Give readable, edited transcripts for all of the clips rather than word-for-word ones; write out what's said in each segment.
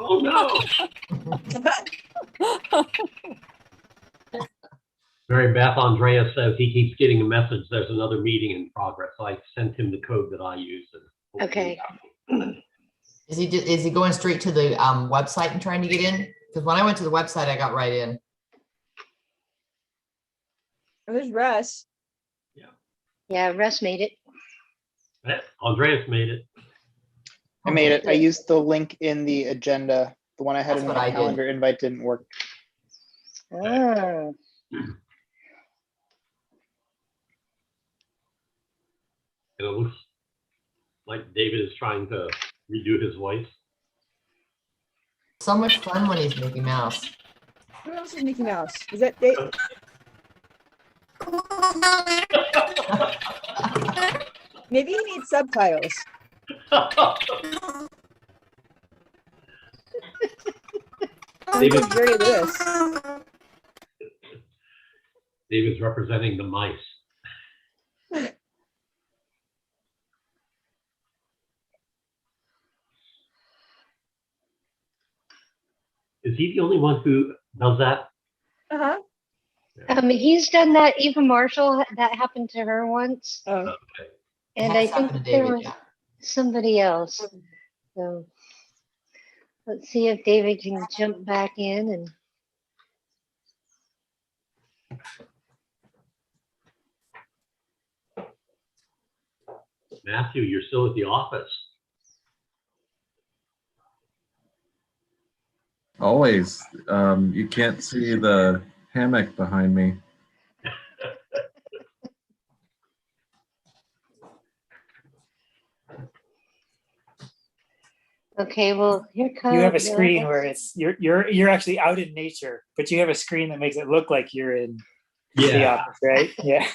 Oh, no. Mary Beth Andreas says he keeps getting a message. There's another meeting in progress. So I sent him the code that I use. And Okay. Is he going straight to the website and trying to get in? Because when I went to the website, I got right in. Oh, there's Russ. Yeah, Russ made it. Yeah, Andreas made it. I made it. I used the link in the agenda. The one I had That's in what my I did. calendar invite didn't work. Oh, And it looks like David is trying to redo his voice. So much fun when he's Mickey Mouse. Who else is Mickey Mouse? Is that Dave? Maybe he needs subtitles. David, Jerry Lewis. David's representing the mice. Is he the only one who does that? Uh-huh. he's done that. Eva Marshall, that happened to her once. Oh, Okay. And That's I think happened to there David, was yeah. somebody else. So let's see if David can jump back in and. Matthew, you're still at the office. Always. You can't see the hammock behind me. Okay, well, here comes. You have a screen where it's you're actually out in nature, but you have a screen that makes it look like you're in the office, right? Yeah.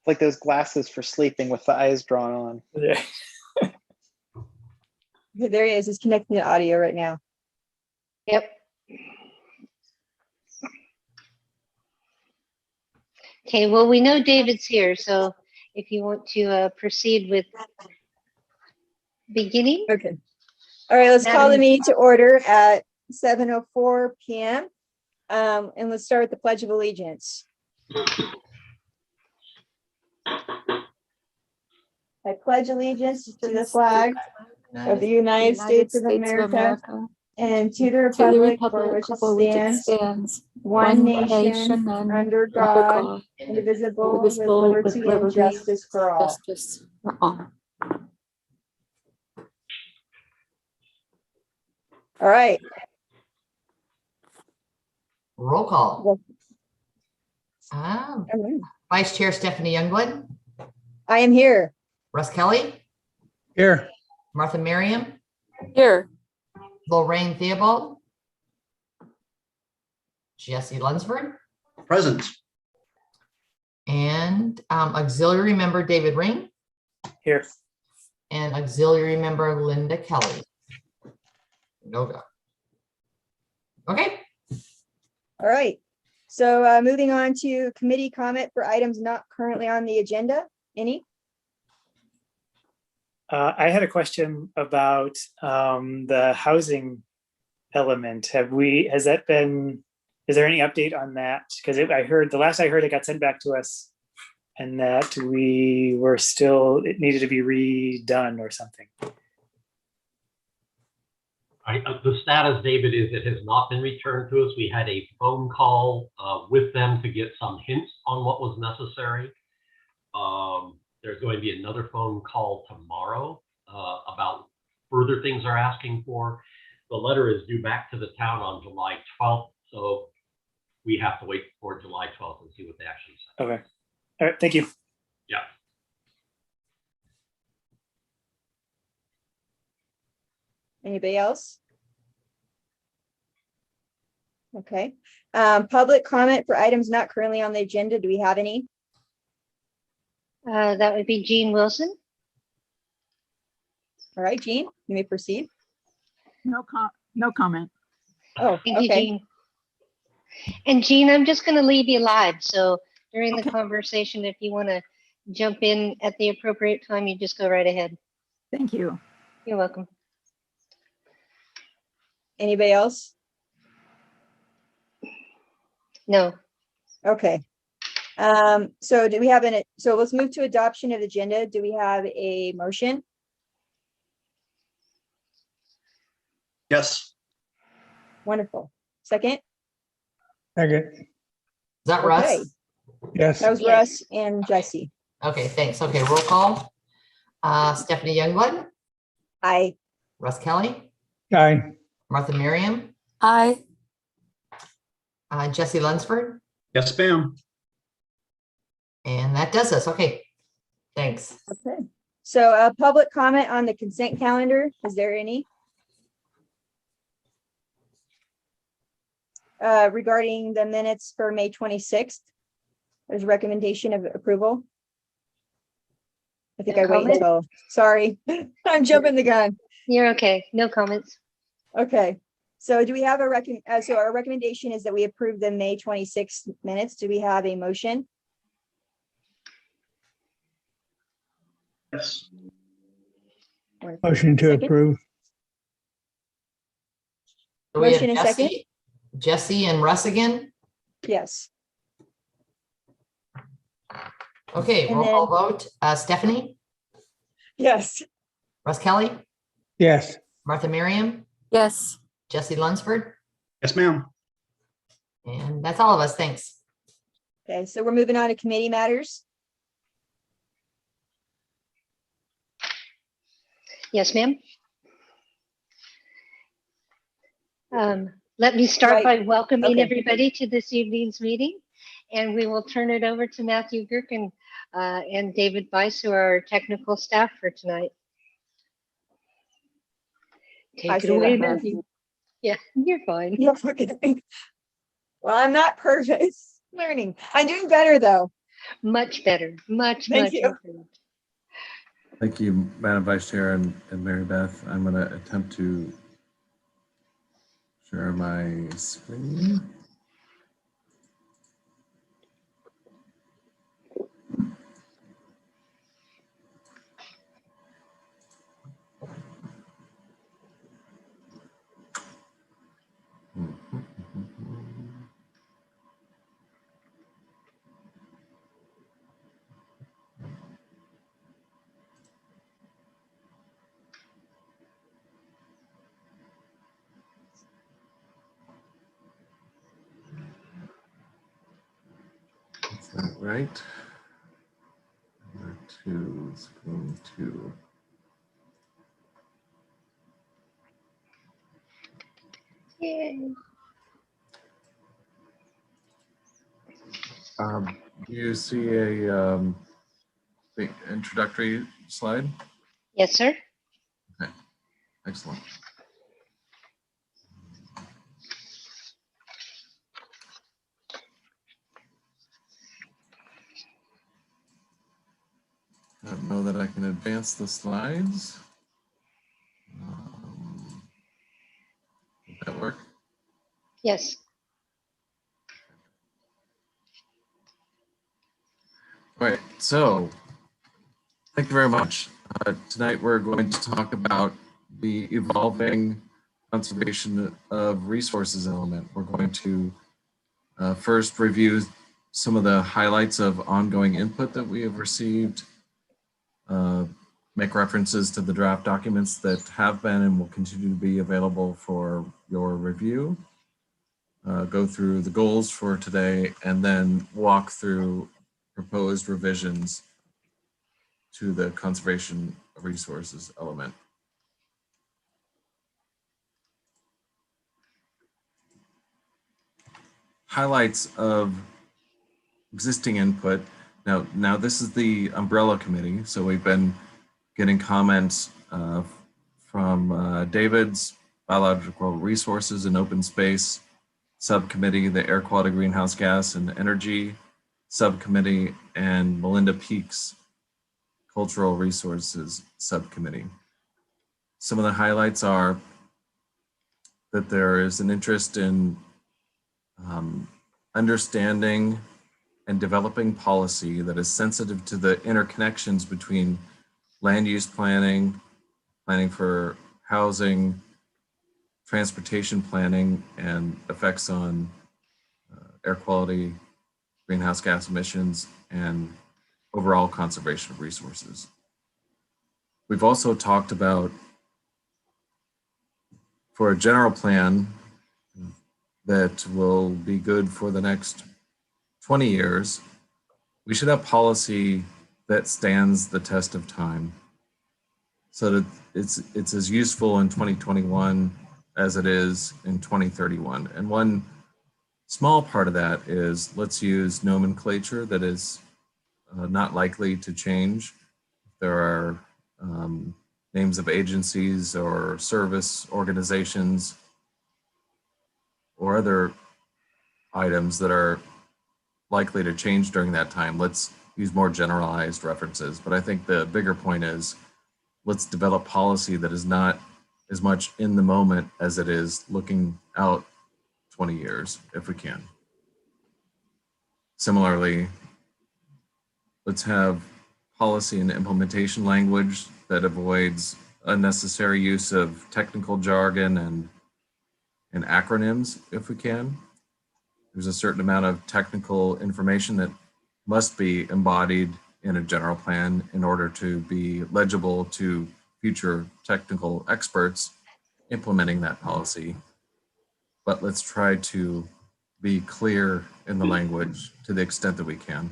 Like those glasses for sleeping with the eyes drawn on. Yeah. there he is. He's connecting to audio right now. Yep. Okay, well, we know David's here, so if you want to proceed with beginning. Okay. All right, let's call the meeting to order at 7:04 p.m. And let's start with the Pledge of Allegiance. I pledge allegiance to the flag of the United States of America and to the republic for which it stands, one nation, under God, indivisible, with liberty and justice for all. All right. Roll call. Okay. Vice Chair Stephanie Youngblood, I am here. Russ Kelly, Here. Martha Merriam, Here. Lorraine Theobald, Jesse Lunsford, Present. and auxiliary member David Ring, Here. and auxiliary member Linda Kelly. No go. Okay. All right. So moving on to committee comment for items not currently on the agenda. Any? I had a question about the housing element. Is there any update on that? Because the last I heard, it got sent back to us and that it needed to be redone or something. The status, David, is it has not been returned to us. We had a phone call with them to get some hints on what was necessary. There's going to be another phone call tomorrow about further things they're asking for. The letter is due back to the town on July 12th, so we have to wait for July 12th and see what they actually say. Okay. All right. Thank you. Yeah. Anybody else? Okay. Public comment for items not currently on the agenda. Do we have any? That would be Jean Wilson. All right, Jean, you may proceed. No comment. Oh, Thank you, okay. Jean. And Jean, I'm just going to leave you live. So during the conversation, if you want to jump in at the appropriate time, you just go right ahead. Thank you. You're welcome. Anybody else? No, Okay. So do we have so let's move to adoption of the agenda. Do we have a motion? Yes. Wonderful. Second? Second, Is that Okay. Russ? yes. That was Yes. Russ and Jesse. Okay, thanks. Okay, roll call. Stephanie Youngblood, Aye. Russ Kelly, Aye. Martha Miriam, Aye. Jesse Lunsford, Yes, ma'am. and that does us. Okay, thanks. Okay. So public comment on the consent calendar. Is there any? Regarding the minutes for May 26th, there's a recommendation of approval. I think No I wait comment? until, sorry, I'm jumping the gun. you're okay. No comments. Okay, so do we have so our recommendation is that we approve the May 26th minutes. Do we have a motion? Yes. Motion to Second? approve. So we have Motion and second? Jesse and Russ again. Yes. Okay, And roll call vote. Stephanie, Yes. Russ Kelly, Yes. Martha Miriam, Yes. Jesse Lunsford, Yes, ma'am. and that's all of us. Thanks. Okay, so we're moving on to committee matters. Yes, ma'am. Let me start by welcoming Okay. everybody to this evening's meeting, and we will turn it over to Matthew Gherkin and David Weiss, who are our technical staff for tonight. I Take it say away, that, Matthew. Yeah, you're fine. Yeah, okay. Well, I'm not perfect. Learning. I'm doing better though. Much better. Much, Thank much you. improved. Thank you, Madam Vice Chair and Mary Beth. I'm going to attempt to share my screen. Is that right? Number 2, screen 2. Yay. Do you see a the introductory slide? Yes, sir. Excellent. I don't know that I can advance the slides. Would that work? Yes. All right, so thank you very much. Tonight we're going to talk about the evolving conservation of resources element. We're going to first review some of the highlights of ongoing input that we have received, make references to the draft documents that have been and will continue to be available for your review, go through the goals for today, and then walk through proposed revisions to the conservation of resources element. Highlights of existing input. Now this is the umbrella committee, so we've been getting comments from David's Biological Resources and Open Space Subcommittee, the Air Quality, Greenhouse Gas and Energy Subcommittee, and Melinda Peak's Cultural Resources Subcommittee. Some of the highlights are that there is an interest in understanding and developing policy that is sensitive to the interconnections between land use planning, planning for housing, transportation planning and effects on air quality, greenhouse gas emissions, and overall conservation of resources. We've also talked about, for a general plan that will be good for the next 20 years, we should have policy that stands the test of time, so that it's as useful in 2021 as it is in 2031. And one small part of that is, let's use nomenclature that is not likely to change. There are names of agencies or service organizations or other items that are likely to change during that time. Let's use more generalized references. But I think the bigger point is, let's develop policy that is not as much in the moment as it is looking out 20 years, if we can. Similarly, let's have policy and implementation language that avoids unnecessary use of technical jargon and acronyms, if we can. There's a certain amount of technical information that must be embodied in a general plan in order to be legible to future technical experts implementing that policy. But let's try to be clear in the language to the extent that we can.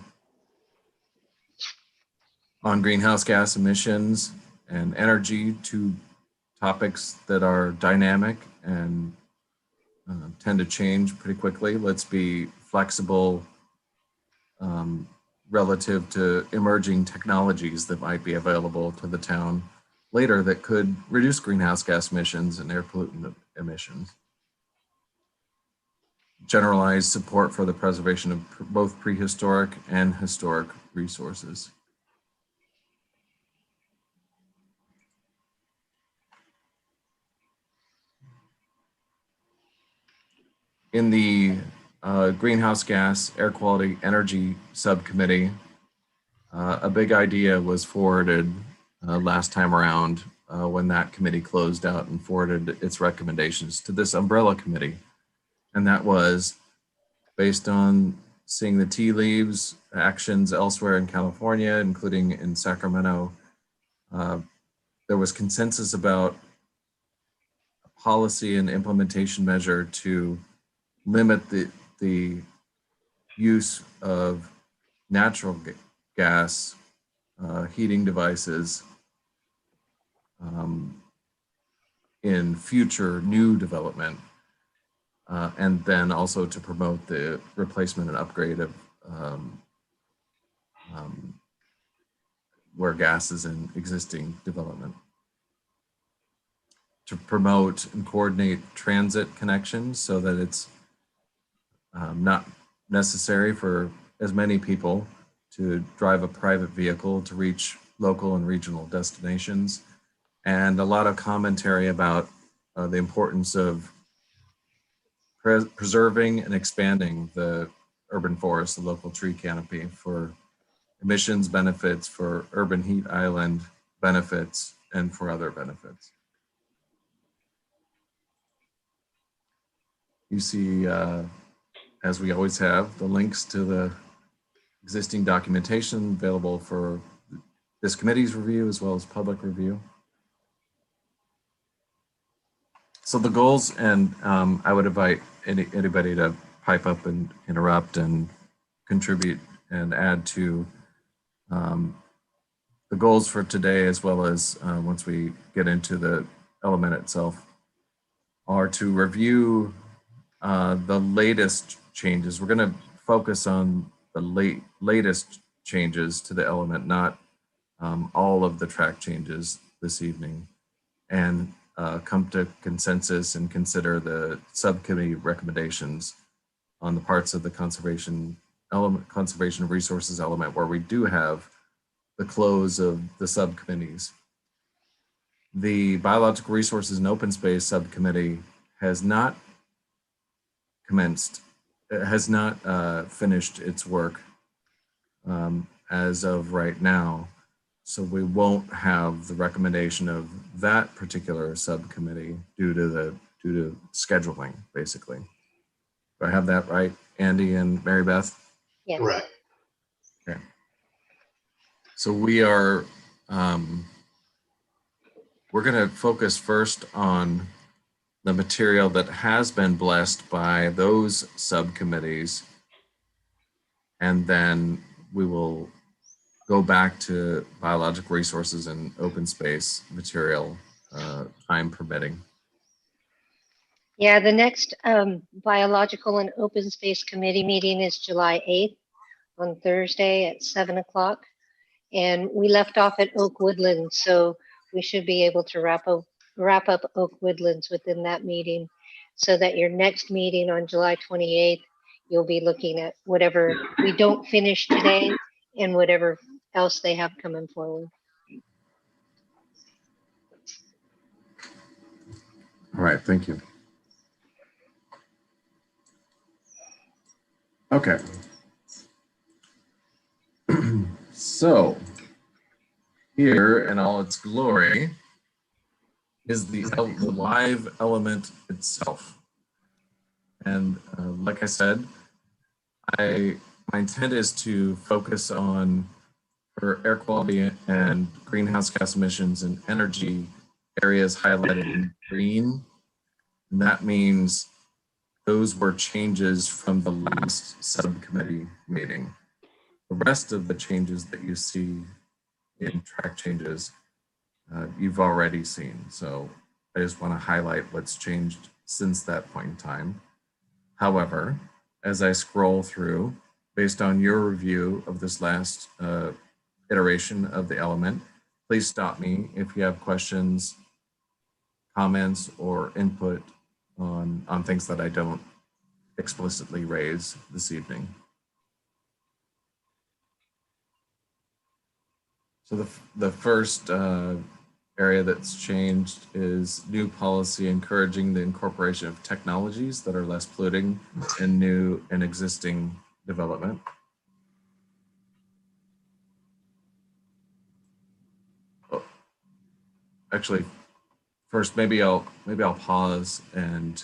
On greenhouse gas emissions and energy, two topics that are dynamic and tend to change pretty quickly. Let's be flexible relative to emerging technologies that might be available to the town later that could reduce greenhouse gas emissions and air pollutant emissions. Generalized support for the preservation of both prehistoric and historic resources. In the greenhouse gas, air quality, energy subcommittee, a big idea was forwarded last time around when that committee closed out and forwarded its recommendations to this umbrella committee. And that was based on seeing the tea leaves, actions elsewhere in California, including in Sacramento. There was consensus about a policy and implementation measure to limit the use of natural gas heating devices in future new development, and then also to promote the replacement and upgrade of where gas is in existing development. To promote and coordinate transit connections so that it's not necessary for as many people to drive a private vehicle to reach local and regional destinations, and a lot of commentary about the importance of preserving and expanding the urban forest, the local tree canopy, for emissions benefits, for urban heat island benefits, and for other benefits. You see, as we always have, the links to the existing documentation available for this committee's review as well as public review. So the goals, and I would invite anybody to pipe up and interrupt and contribute and add to the goals for today, as well as once we get into the element itself, are to review the latest changes. We're going to focus on the latest changes to the element, not all of the track changes this evening, and come to consensus and consider the subcommittee recommendations on the parts of the conservation element, conservation of resources element, where we do have the close of the subcommittees. The biological resources and open space subcommittee has not commenced, has not finished its work as of right now. So we won't have the recommendation of that particular subcommittee due to due to scheduling, basically. Do I have that right, Andy and Mary Beth? Yes. Correct. Okay. So we are, we're going to focus first on the material that has been blessed by those subcommittees, and then we will go back to biological resources and open space material, time permitting. Yeah, the next Biological and Open Space Committee meeting is July 8th on Thursday at 7 o'clock. And we left off at Oak Woodlands, so we should be able to wrap up Oak Woodlands within that meeting, so that your next meeting on July 28th, you'll be looking at whatever we don't finish today and whatever else they have coming forward. All right, thank you. Okay. So here in all its glory is the live element itself. And like I said, my intent is to focus on for air quality and greenhouse gas emissions and energy areas highlighted in green. And that means those were changes from the last subcommittee meeting. The rest of the changes that you see in track changes, you've already seen. So I just want to highlight what's changed since that point in time. However, as I scroll through, based on your review of this last iteration of the element, please stop me if you have questions, comments, or input on things that I don't explicitly raise this evening. So the first area that's changed is new policy encouraging the incorporation of technologies that are less polluting in new and existing development. Oh, actually, first maybe I'll pause and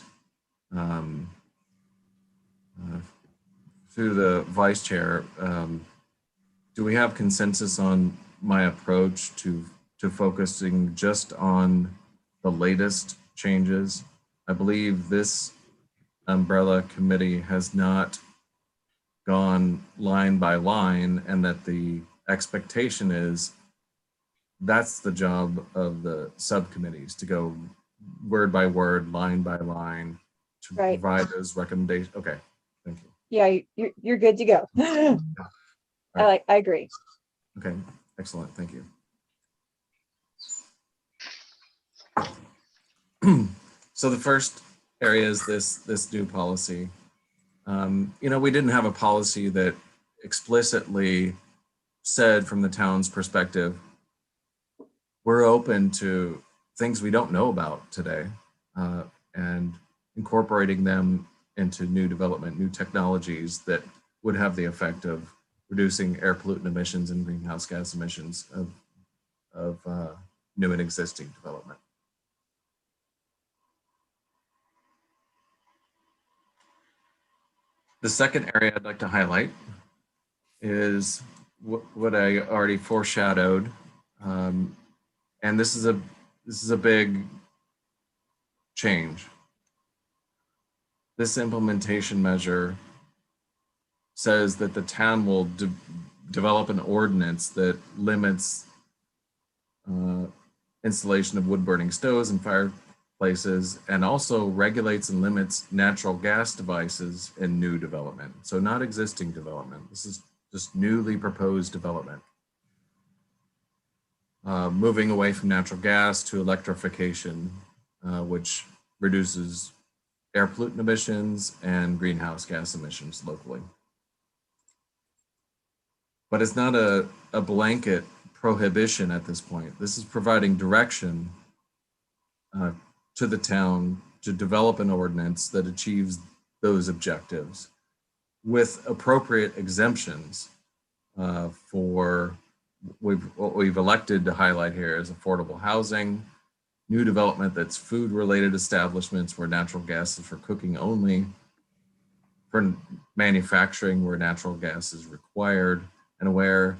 through the vice chair, do we have consensus on my approach to focusing just on the latest changes? I believe this umbrella committee has not gone line by line, and that the expectation is that's the job of the subcommittees, to go word by word, line by line, to provide those recommendations. Okay, thank you. Yeah, you're good to go. Right. I agree. Okay, excellent, thank you. So the first area is this new policy. We didn't have a policy that explicitly said from the town's perspective, we're open to things we don't know about today, and incorporating them into new development, new technologies that would have the effect of reducing air pollutant emissions and greenhouse gas emissions of new and existing development. The second area I'd like to highlight is what I already foreshadowed, and this is a big change. This implementation measure says that the town will develop an ordinance that limits installation of wood burning stoves and fireplaces, and also regulates and limits natural gas devices in new development. So not existing development. This is just newly proposed development. Moving away from natural gas to electrification, which reduces air pollutant emissions and greenhouse gas emissions locally. But it's not a blanket prohibition at this point. This is providing direction to the town to develop an ordinance that achieves those objectives with appropriate exemptions for what we've elected to highlight here is affordable housing, new development that's food-related establishments where natural gas is for cooking only, for manufacturing where natural gas is required, and where,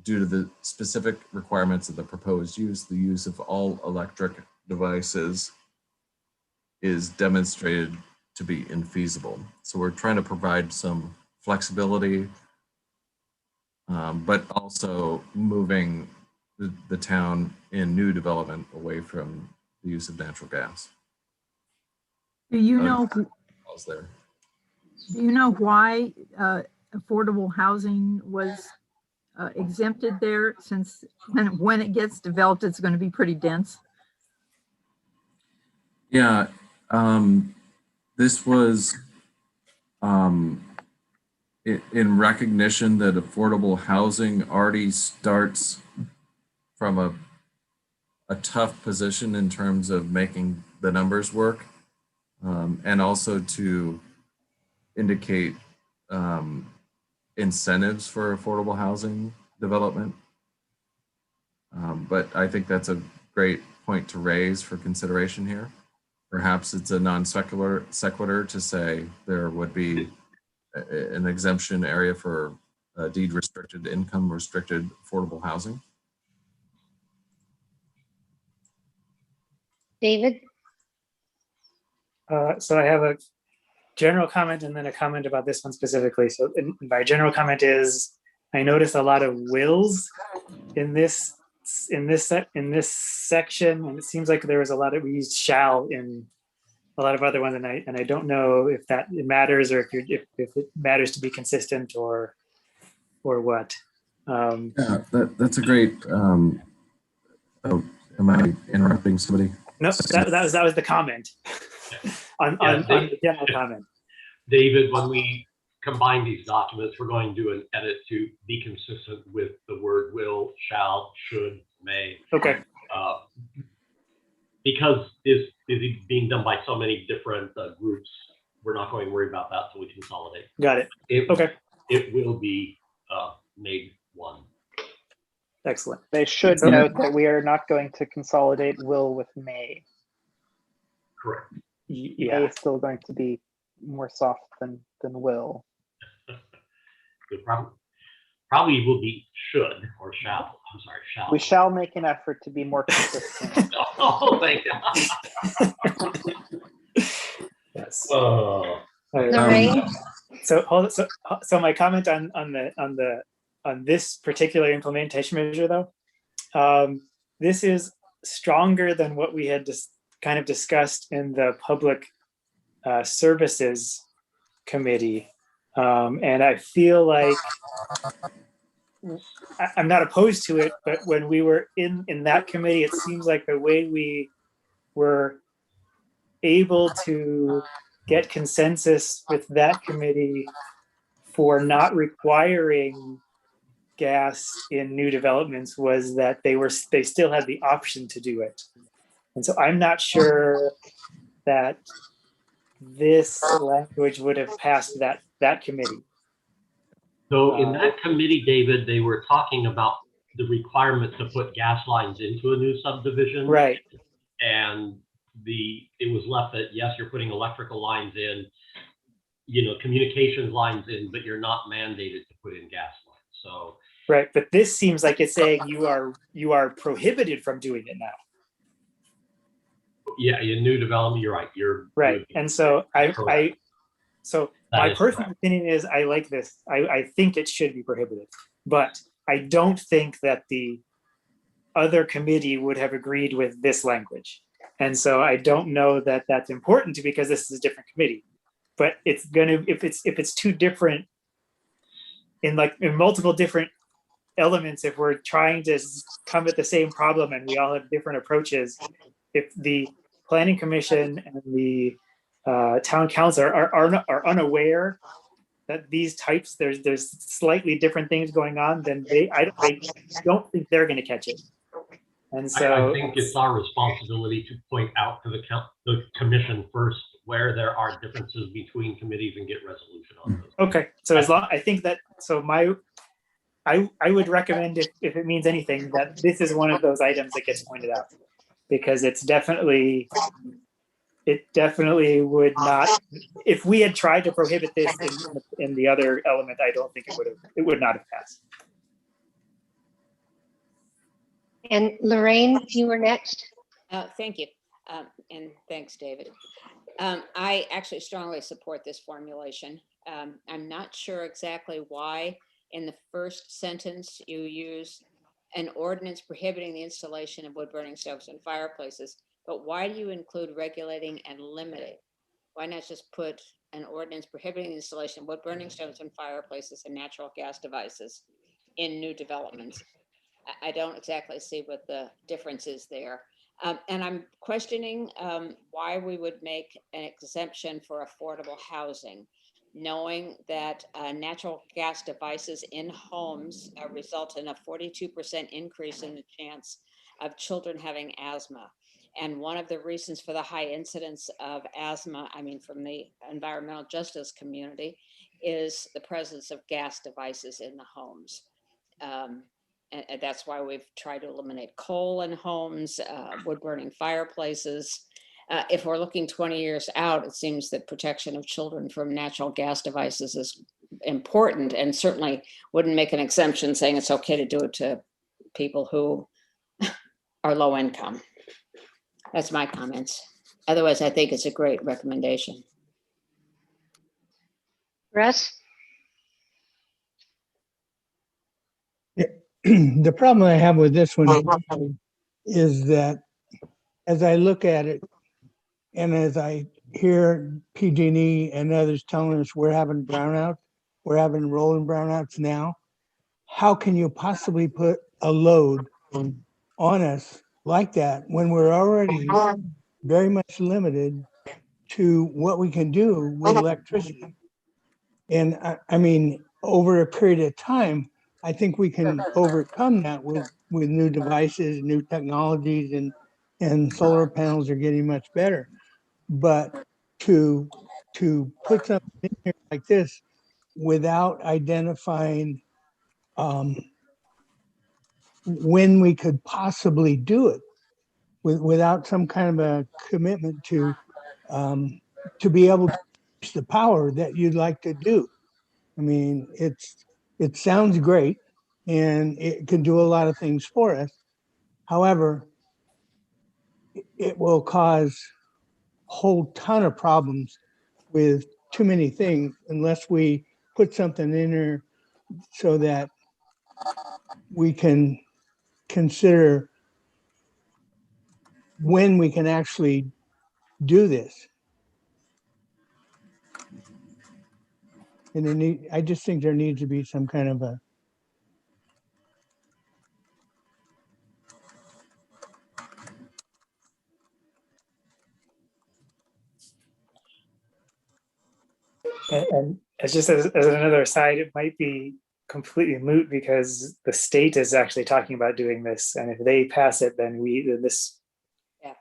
due to the specific requirements of the proposed use, the use of all electric devices is demonstrated to be infeasible. So we're trying to provide some flexibility, but also moving the town in new development away from the use of natural gas. Do you know, Pause there. do you know why affordable housing was exempted there, since when it gets developed, it's going to be pretty dense? Yeah, this was in recognition that affordable housing already starts from a tough position in terms of making the numbers work, and also to indicate incentives for affordable housing development. But I think that's a great point to raise for consideration here. Perhaps it's a non sequitur to say there would be an exemption area for deed restricted, income restricted affordable housing. David? So I have a general comment and then a comment about this one specifically. So my general comment is, I noticed a lot of wills in this section, and it seems like there was a lot of, we used shall in a lot of other ones, and I don't know if that it matters, or if it matters to be consistent, or what. Yeah, that's a great. Oh, am I interrupting somebody? No, that was the comment on the general comment. David, when we combine these documents, we're going to do an edit to be consistent with the word will, shall, should, may. Okay. Because it's being done by so many different groups, we're not going to worry about that until we consolidate. Got it. Okay. It will be made one. Excellent. They should note that we are not going to consolidate will with may. Correct. Yeah. May is still going to be more soft than will. Good problem. Probably will be should or shall. I'm sorry, shall. We shall make an effort to be more consistent. Oh, thank God. Yes. Lorraine? So my comment on this particular implementation measure, though, this is stronger than what we had just kind of discussed in the public services committee, and I feel like I'm not opposed to it, but when we were in that committee, it seems like the way we were able to get consensus with that committee for not requiring gas in new developments was that they still had the option to do it. And so I'm not sure that this language would have passed that committee. So in that committee, David, they were talking about the requirement to put gas lines into a new subdivision. Right. And it was left that, yes, you're putting electrical lines in, communications lines in, but you're not mandated to put in gas lines. So. Right, but this seems like it's saying you are prohibited from doing it now. Yeah, in new development, you're right. You're right, and so my personal opinion is I like this. I think it should be prohibited, but I don't think that the other committee would have agreed with this language, and so I don't know that that's important because this is a different committee. But it's gonna if it's too different in multiple different elements, if we're trying to come at the same problem and we all have different approaches, if the planning commission and the town council are unaware that these types there's slightly different things going on, then I don't think they're going to catch it. And so I think it's our responsibility to point out to the commission first where there are differences between committees and get resolution on those. Okay, so I think that I would recommend, if it means anything, that this is one of those items that gets pointed out. because it definitely would not, if we had tried to prohibit this in the other element, I don't think it would not have passed. And Lorraine, you were next. Thank you. And thanks, David. I actually strongly support this formulation. I'm not sure exactly why in the first sentence you use an ordinance prohibiting the installation of wood burning stoves and fireplaces, but why do you include regulating and limiting? Why not just put an ordinance prohibiting the installation of wood burning stoves and fireplaces and natural gas devices in new developments? I don't exactly see what the difference is there. And I'm questioning why we would make an exemption for affordable housing, knowing that natural gas devices in homes result in a 42% increase in the chance of children having asthma. And one of the reasons for the high incidence of asthma, I mean, from the environmental justice community, is the presence of gas devices in the homes. And that's why we've tried to eliminate coal in homes, wood burning fireplaces. If we're looking 20 years out, it seems that protection of children from natural gas devices is important, and certainly wouldn't make an exemption saying it's okay to do it to people who are low income. That's my comments. Otherwise, I think it's a great recommendation. Russ? The problem I have with this one is that as I look at it and as I hear PG&E and others telling us we're having brownouts, we're having rolling brownouts now, how can you possibly put a load on us like that when we're already very much limited to what we can do with electricity? And I mean, over a period of time, I think we can overcome that with new devices, new technologies, and solar panels are getting much better. But to put something in here like this without identifying when we could possibly do it, without some kind of a commitment to be able to reach the power that you'd like to do. I mean, it sounds great and it can do a lot of things for us. However, it will cause a whole ton of problems with too many things unless we put something in there so that we can consider when we can actually do this. And I just think there needs to be some kind of a And it's just as another aside, it might be completely moot because the state is actually talking about doing this. And if they pass it, then this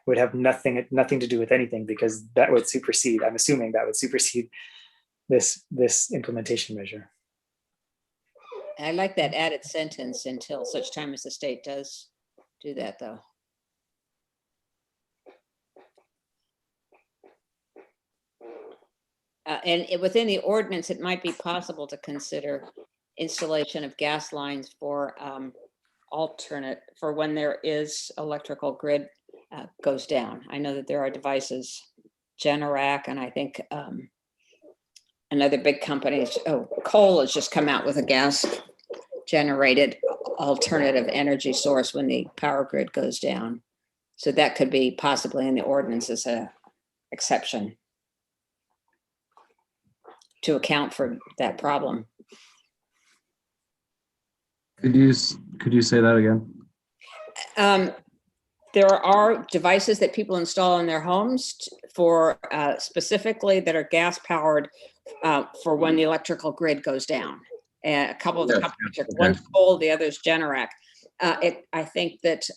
would have nothing to do with anything, because that would supersede, I'm assuming that would supersede this implementation measure. I like that added sentence, until such time as the state does do that, though. And within the ordinance, it might be possible to consider installation of gas lines for for when there is electrical grid goes down. I know that there are devices, Generac, and I think another big company, Coal has just come out with a gas generated alternative energy source when the power grid goes down. So that could be possibly in the ordinance as a exception to account for that problem. Could you say that again? There are devices that people install in their homes for specifically that are gas powered for when the electrical grid goes down. And a couple of the companies, one's Coal, the other's Generac. I think that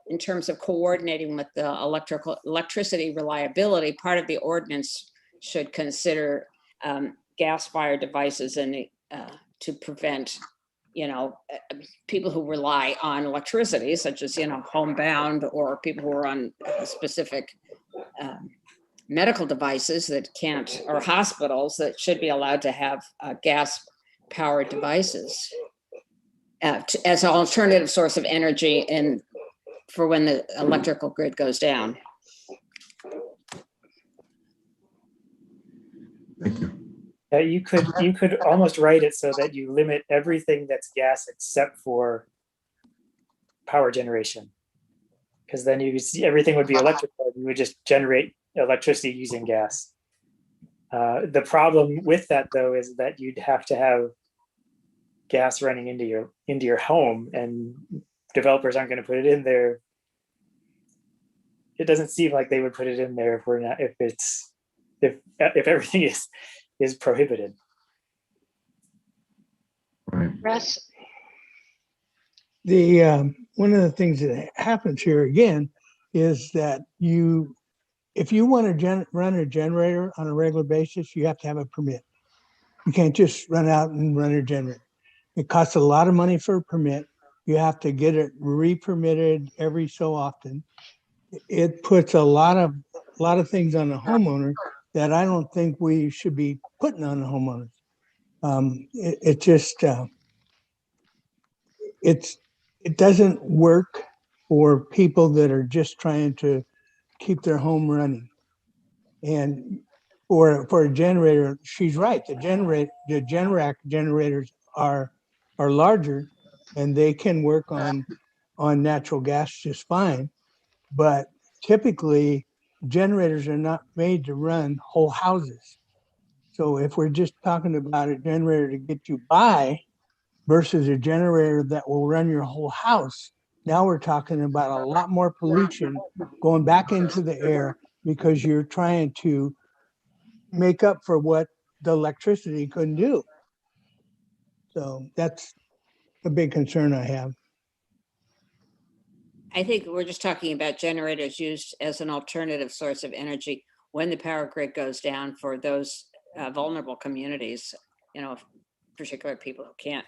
in terms of coordinating with the electricity reliability, part of the ordinance should consider gas-fired devices and to prevent people who rely on electricity, such as, homebound, or people who are on specific medical devices that can't, or hospitals that should be allowed to have gas powered devices as an alternative source of energy and for when the electrical grid goes down. Thank you. You could almost write it so that you limit everything that's gas except for power generation. Because then you see everything would be electrical. You would just generate electricity using gas. The problem with that, though, is that you'd have to have gas running into your home, and developers aren't going to put it in there. It doesn't seem like they would put it in there if everything is prohibited. Right. Russ, One of the things that happens here again is that if you want to run a generator on a regular basis, you have to have a permit. You can't just run out and run a generator. It costs a lot of money for a permit. You have to get it re-permitted every so often. It puts a lot of things on the homeowner that I don't think we should be putting on the homeowners. It doesn't work for people that are just trying to keep their home running. And for a generator, she's right. The Generac generators are larger, and they can work on natural gas just fine. But typically, generators are not made to run whole houses. So if we're just talking about a generator to get you by versus a generator that will run your whole house, now we're talking about a lot more pollution going back into the air because you're trying to make up for what the electricity couldn't do. So that's a big concern I have. I think we're just talking about generators used as an alternative source of energy when the power grid goes down for those vulnerable communities, particular people who can't.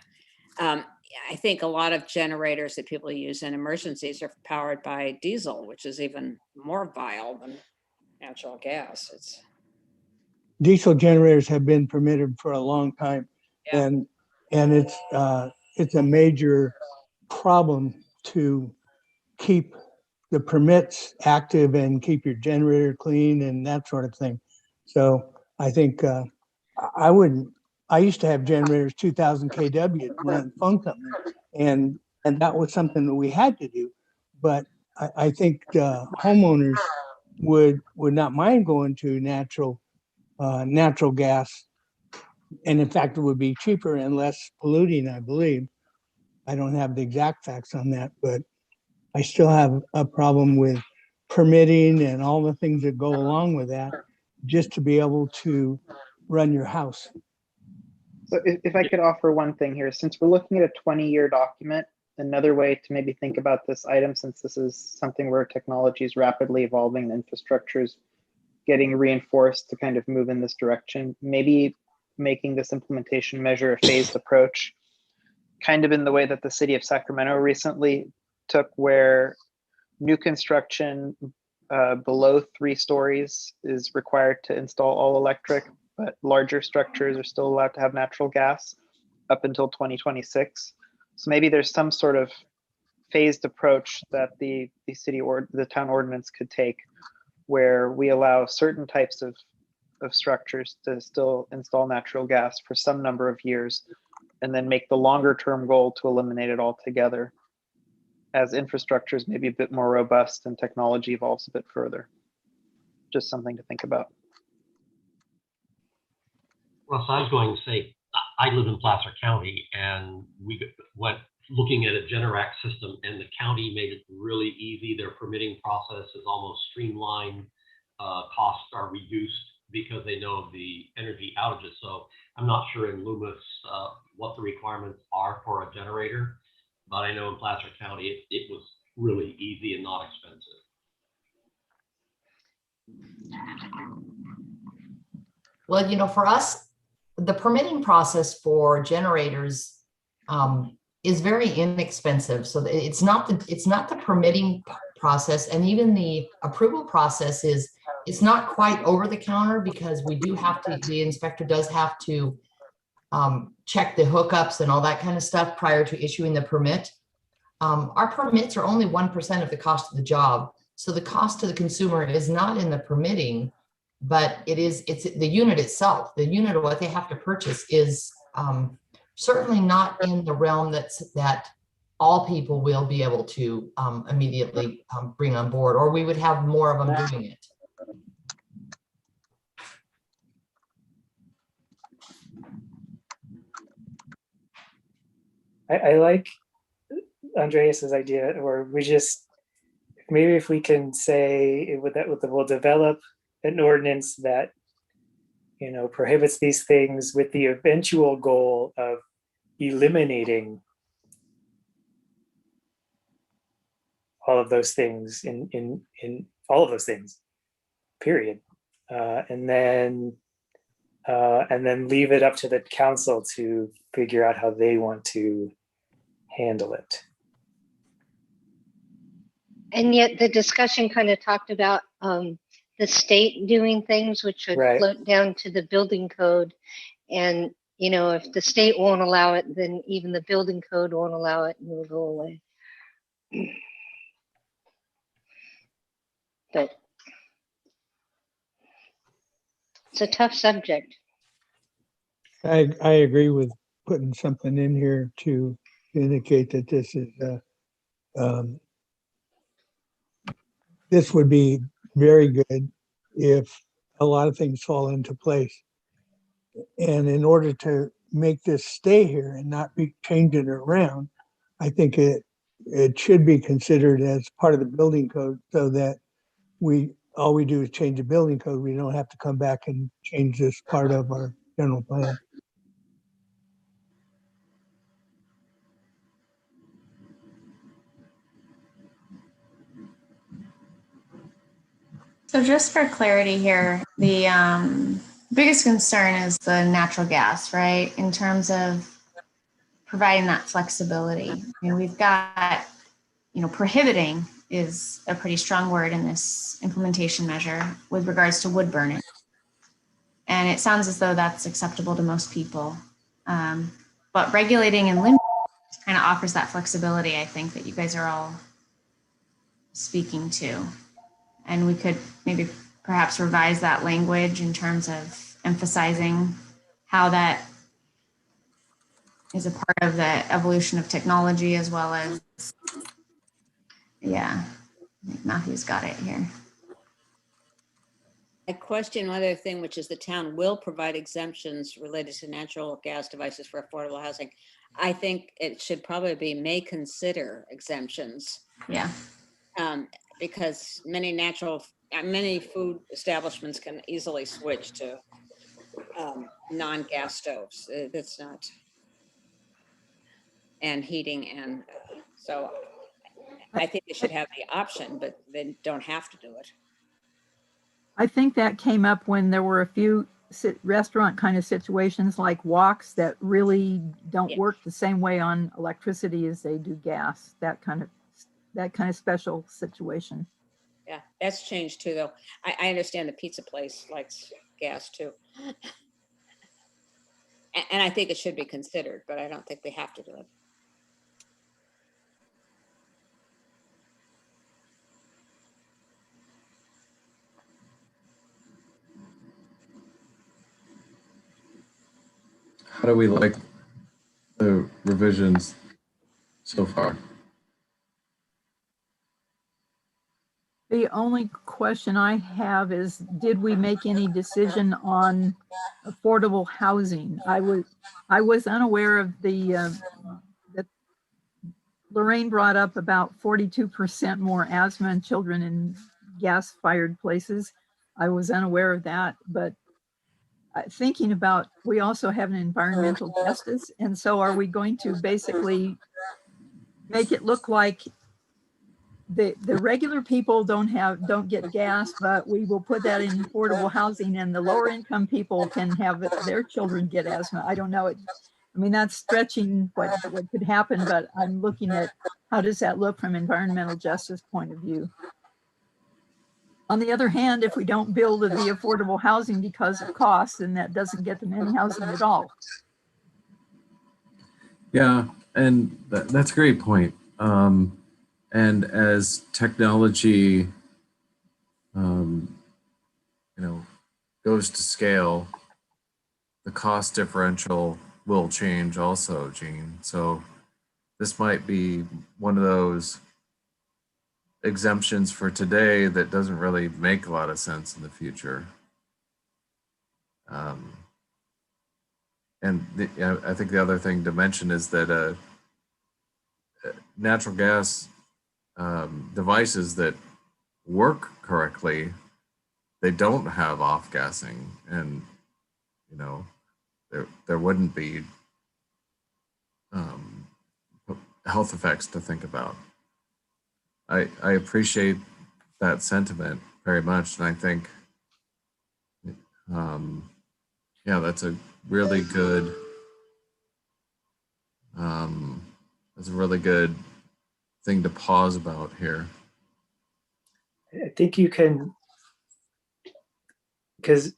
I think a lot of generators that people use in emergencies are powered by diesel, which is even more vile than natural gas. Diesel generators have been permitted for a long time, Yeah. and it's a major problem to keep the permits active and keep your generator clean and that sort of thing. So I think I used to have generators 2000 kW to run phone company, and that was something that we had to do. But I think homeowners would not mind going to natural gas, and in fact it would be cheaper and less polluting, I believe. I don't have the exact facts on that, but I still have a problem with permitting and all the things that go along with that just to be able to run your house. So if I could offer one thing here, since we're looking at a 20-year document, another way to maybe think about this item, since this is something where technology is rapidly evolving, infrastructure is getting reinforced to kind of move in this direction, maybe making this implementation measure a phased approach, kind of in the way that the city of Sacramento recently took, where new construction below 3 stories is required to install all electric, but larger structures are still allowed to have natural gas up until 2026. So maybe there's some sort of phased approach that the city or the town ordinance could take, where we allow certain types of structures to still install natural gas for some number of years, and then make the longer term goal to eliminate it altogether as infrastructure is maybe a bit more robust and technology evolves a bit further. Just something to think about. Russ, I was going to say, I live in Placer County, and we went looking at a Generac system, and the county made it really easy. Their permitting process is almost streamlined. Costs are reduced because they know of the energy outages. So I'm not sure in Loomis what the requirements are for a generator, but I know in Placer County it was really easy and not expensive. Well, for us, the permitting process for generators is very inexpensive. So it's not the permitting process, and even the approval process it's not quite over the counter, because we do have to, the inspector does have to check the hookups and all that kind of stuff prior to issuing the permit. Our permits are only 1% of the cost of the job. So the cost to the consumer is not in the permitting, but it's the unit itself. The unit of what they have to purchase is certainly not in the realm that all people will be able to immediately bring on board, or we would have more of them doing it. I like Andreas's idea, or we just, maybe if we can say we'll develop an ordinance that, you know, prohibits these things with the eventual goal of eliminating all of those things in all of those things, period. And then leave it up to the council to figure out how they want to handle it. And yet the discussion kind of talked about the state doing things which would Right. float down to the building code. And, you know, if the state won't allow it, then even the building code won't allow it and it'll go away. But it's a tough subject. I agree with putting something in here to indicate that this would be very good if a lot of things fall into place. And in order to make this stay here and not be changing it around, I think it should be considered as part of the building code, so that all we do is change the building code. We don't have to come back and change this part of our general plan. So just for clarity here, the biggest concern is the natural gas, right? In terms of providing that flexibility. I mean, we've got, you know, prohibiting is a pretty strong word in this implementation measure with regards to wood burning. And it sounds as though that's acceptable to most people. But regulating and limiting kind of offers that flexibility, I think, that you guys are all speaking to. And we could maybe perhaps revise that language in terms of emphasizing how that is a part of the evolution of technology, as well as, yeah, I think Matthew's got it here. I question one other thing, which is the town will provide exemptions related to natural gas devices for affordable housing. I think it should probably be may consider exemptions. Yeah. Because many food establishments can easily switch to non-gas stoves. That's not, and heating, and so I think they should have the option, but they don't have to do it. I think that came up when there were a few restaurant kind of situations like walks that really don't work the same way on electricity as they do gas. That kind of special situation. Yeah, that's changed too, though. I understand the pizza place likes gas too. And I think it should be considered, but I don't think they have to do it. How do we like the revisions so far? The only question I have is, did we make any decision on affordable housing? I was unaware of that Lorraine brought up about 42% more asthma in children in gas-fired places. I was unaware of that, but thinking about, we also have an environmental justice, and so are we going to basically make it look like the regular people don't get gas, but we will put that in affordable housing, and the lower income people can have their children get asthma? I don't know. I mean, that's stretching what could happen, but I'm looking at how does that look from environmental justice point of view. On the other hand, if we don't build the affordable housing because of costs, then that doesn't get them any housing at all. Yeah, and that's a great point. And as technology, goes to scale, the cost differential will change also, Gene. So this might be one of those exemptions for today that doesn't really make a lot of sense in the future. And I think the other thing to mention is that natural gas devices that work correctly, they don't have off-gassing, and there wouldn't be health effects to think about. I appreciate that sentiment very much, and I think that's a really good thing to pause about here. I think you can, because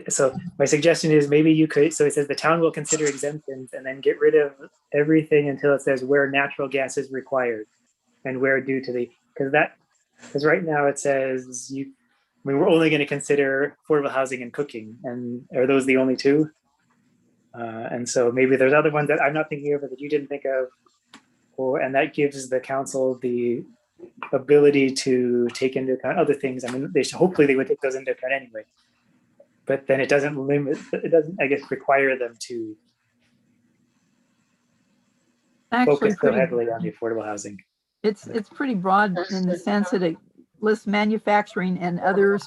so my suggestion is maybe you could, so it says the town will consider exemptions and then get rid of everything until it says where natural gas is required and where due to the, because right now it says we're only going to consider affordable housing and cooking, and are those the only two? And so maybe there's other ones that I'm not thinking of or that you didn't think of, and that gives the council the ability to take into account other things. I mean, hopefully they would take those into account anyway, but then it doesn't, I guess, require them to focus so heavily on the affordable housing. It's pretty broad in the sense that it lists manufacturing and other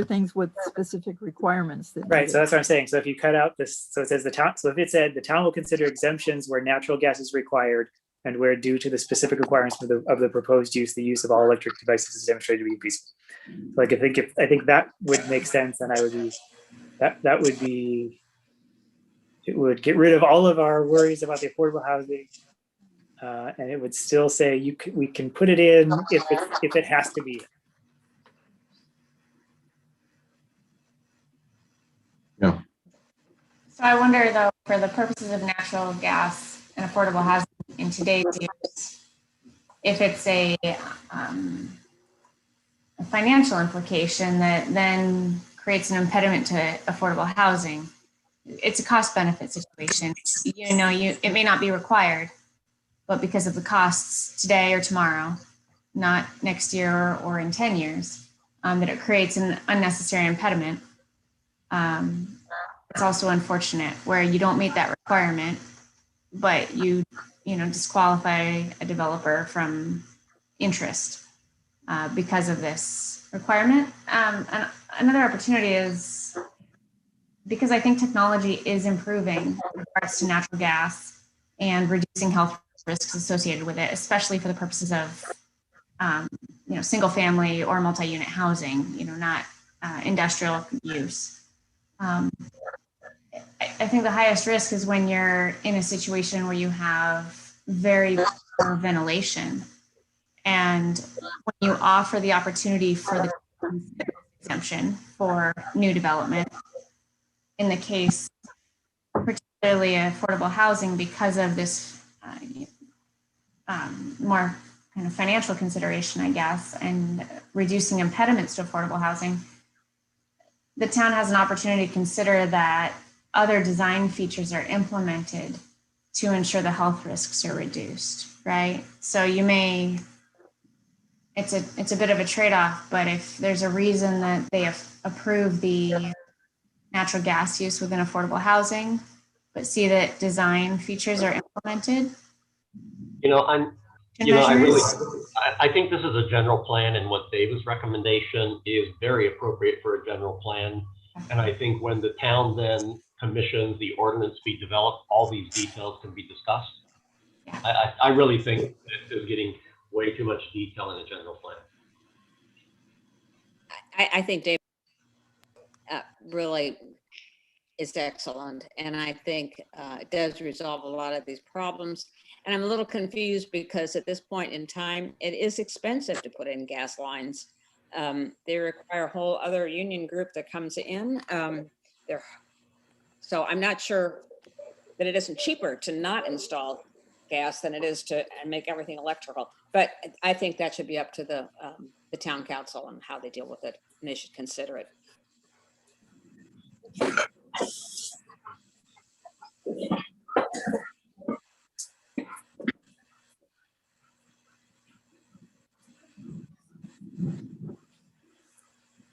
things with specific requirements. Right, so that's what I'm saying. So if you cut out this, so it says the town, so if it said the town will consider exemptions where natural gas is required and where due to the specific requirements of the proposed use, the use of all electric devices is demonstrated to be feasible. Like I think that would make sense, and that would be, it would get rid of all of our worries about the affordable housing, and it would still say we can put it in if it has to be. Yeah. So I wonder though, for the purposes of natural gas and affordable housing in today's use, if it's a financial implication that then creates an impediment to affordable housing, it's a cost benefit situation. It may not be required, but because of the costs today or tomorrow, not next year or in 10 years, that it creates an unnecessary impediment. It's also unfortunate where you don't meet that requirement, but you disqualify a developer from interest because of this requirement. And another opportunity is, because I think technology is improving in regards to natural gas and reducing health risks associated with it, especially for the purposes of single family or multi-unit housing, not industrial use. I think the highest risk is when you're in a situation where you have very poor ventilation, and when you offer the opportunity for the exemption for new development, in the case particularly affordable housing, because of this more kind of financial consideration, I guess, and reducing impediments to affordable housing, the town has an opportunity to consider that other design features are implemented to ensure the health risks are reduced, right? So it's a bit of a trade-off, but if there's a reason that they have approved the natural gas use within affordable housing, but see that design features are implemented. I think this is a general plan, and what David's recommendation is very appropriate for a general plan. And I think when the town then commissions the ordinance be developed, all these details can be discussed. I really think this is getting way too much detail in a general plan. I think Dave really is excellent. And I think it does resolve a lot of these problems. And I'm a little confused because at this point in time, it is expensive to put in gas lines. They require a whole other union group that comes in. So I'm not sure that it isn't cheaper to not install gas than it is to make everything electrical. But I think that should be up to the town council and how they deal with it, and they should consider it.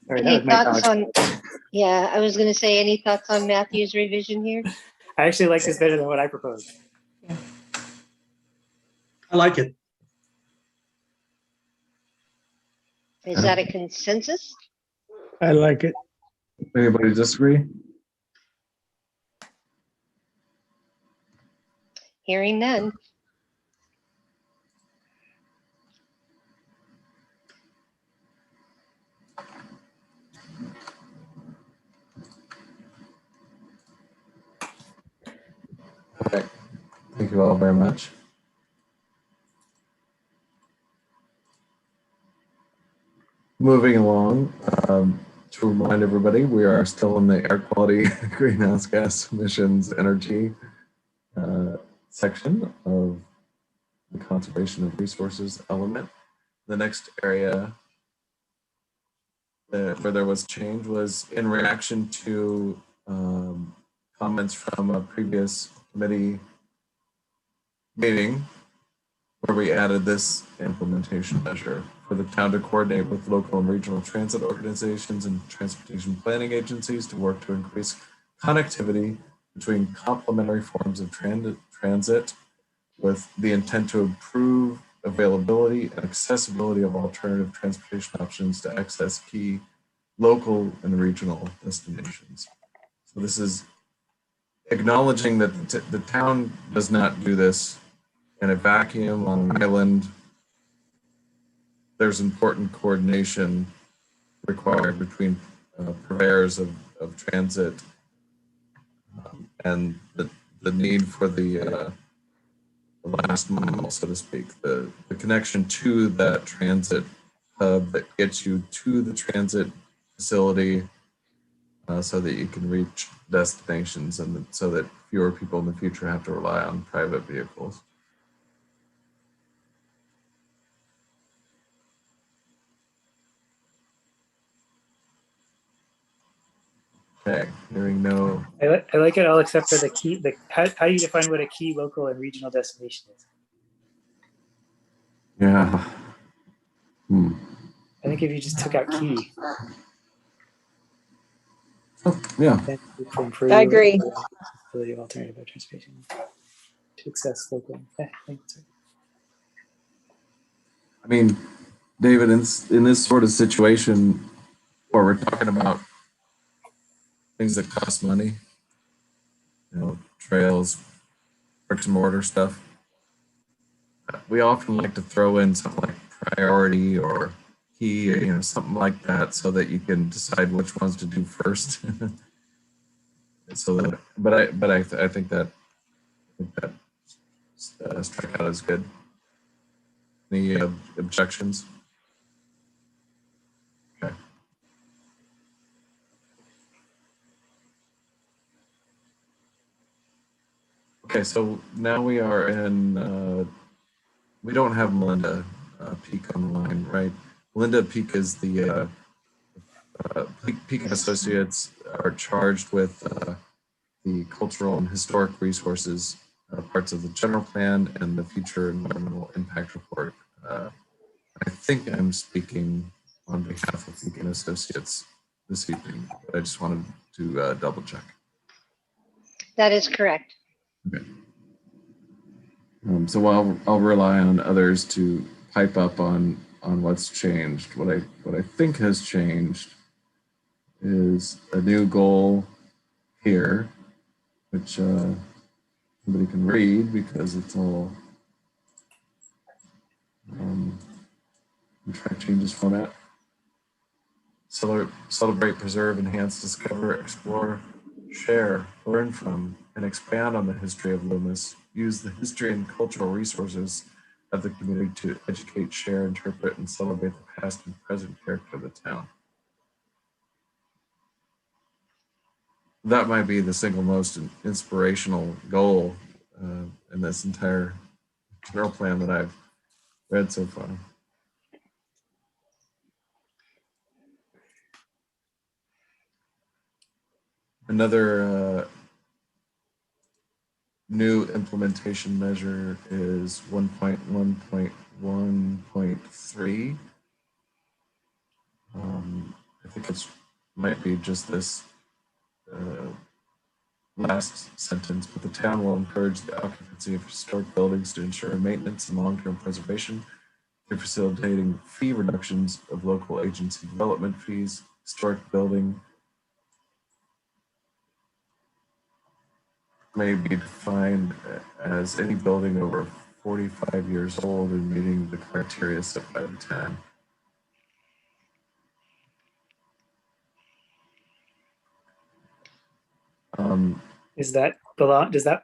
Sorry, that Any was my thoughts dog. on, yeah, I was gonna say, any thoughts on Matthew's revision here? I actually like this better than what I proposed. I like it. Is that a consensus? I like it. Anybody disagree? Hearing none. Okay. Thank you all very much. Moving along, to remind everybody, we are still in the air quality greenhouse gas emissions energy section of the conservation of resources element. The next area where there was change was in reaction to comments from a previous committee meeting where we added this implementation measure for the town to coordinate with local and regional transit organizations and transportation planning agencies to work to increase connectivity between complementary forms of transit with the intent to improve availability and accessibility of alternative transportation options to access key local and regional destinations. So this is acknowledging that the town does not do this in a vacuum on an island. There's important coordination required between purveyors of transit and the need for the last mile, so to speak, the connection to that transit hub that gets you to the transit facility so that you can reach destinations and so that fewer people in the future have to rely on private vehicles. Okay, hearing no. I like it all except for the key. How do you define what a key local and regional destination is? Yeah. I think if you just took out key. Oh, yeah. I agree. Ability of alternative transportation to access local. I think so. I mean, David, in this sort of situation where we're talking about things that cost money, you know, trails, bricks and mortar stuff, we often like to throw in something like priority or key, you know, something like that, so that you can decide which ones to do first. So that, but I think that strikeout is good. Any objections? Okay. Okay, so now we are in, we don't have Melinda Peak on the line, right? Melinda Peak is the, Peak and Associates are charged with the cultural and historic resources, parts of the general plan and the future environmental impact report. I think I'm speaking on behalf of Peak and Associates this evening, but I just wanted to double check. That is correct. Okay. So I'll rely on others to pipe up on what's changed. What I think has changed is a new goal here, which somebody can read because it's all track changes format. Celebrate, preserve, enhance, discover, explore share, learn from, and expand on the history of Loomis, use the history and cultural resources of the community to educate, share, interpret, and celebrate the past and present character of the town. That might be the single most inspirational goal in this entire general plan that I've read so far. Another new implementation measure is 1.1.1.3. I think it's might be just this last sentence, but the town will encourage the occupancy of historic buildings to ensure maintenance and long-term preservation through facilitating fee reductions of local agency development fees. Historic building may be defined as any building over 45 years old and meeting the criteria set by the town. Does that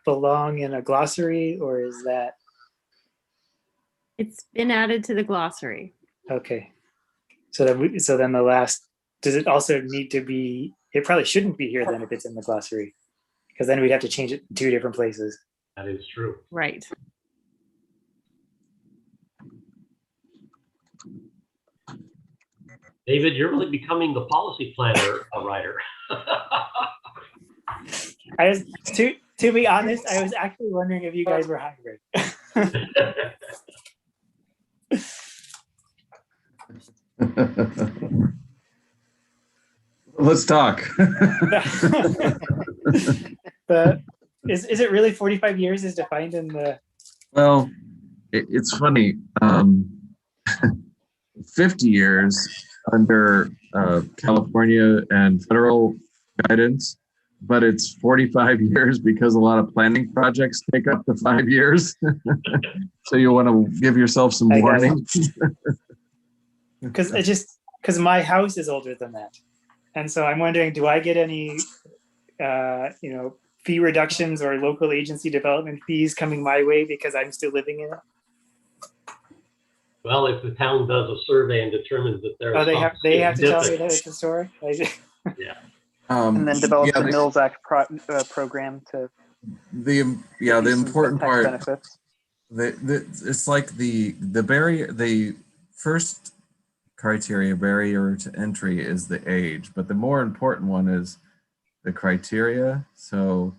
belong in a glossary, or is that It's been added to the glossary. okay? So then the last, does it also need to be, it probably shouldn't be here then if it's in the glossary, because then we'd have to change it in 2 different places. That is true. Right. David, you're really becoming the policy planner writer. I was, to be honest, I was actually wondering if you guys were hungry. Let's talk. Is it really 45 years is defined in the? Well, it's funny. 50 years under California and federal guidance, but it's 45 years because a lot of planning projects take up to 5 years. So you want to give yourself some warning. Because my house is older than that, and so I'm wondering, do I get any, fee reductions or local agency development fees coming my way because I'm still living in it? Well, if the town does a survey and determines that there's they have to tell me that it's historic. Yeah. And then develop the Mills Act program to the important part. Benefits. It's like the barrier. The first barrier to entry is the age, but the more important one is the criteria. So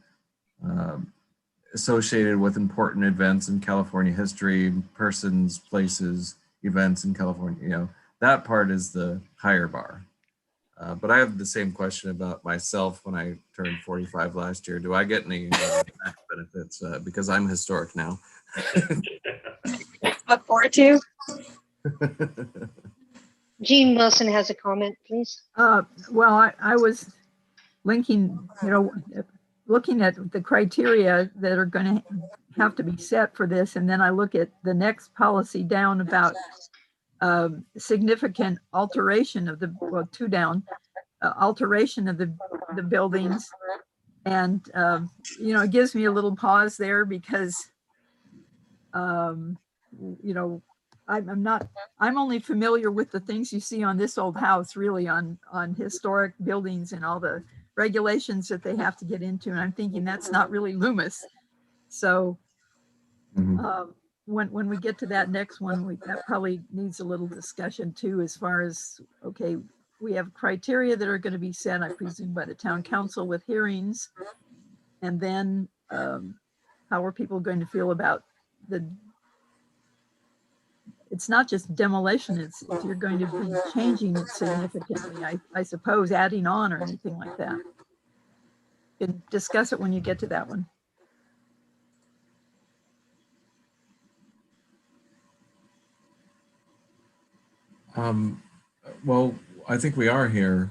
associated with important events in California history, persons, places, events in California, that part is the higher bar. But I have the same question about myself when I turned 45 last year. Do I get any tax benefits because I'm historic now? Look forward to. Jean Wilson has a comment, please. Well, I was linking, looking at the criteria that are going to have to be set for this. And then I look at the next policy down about significant alteration of two down, alteration of the buildings. And, it gives me a little pause there because, I'm only familiar with the things you see on this old house, really on historic buildings and all the regulations that they have to get into. And I'm thinking that's not really Loomis. So when we get to that next one, that probably needs a little discussion too, as far as, okay, we have criteria that are going to be set, I presume, by the town council with hearings. And then how are people going to feel about it's not just demolition, it's if you're going to be changing it significantly, I suppose, adding on or anything like that. You can discuss it when you get to that one. Well, I think we are here.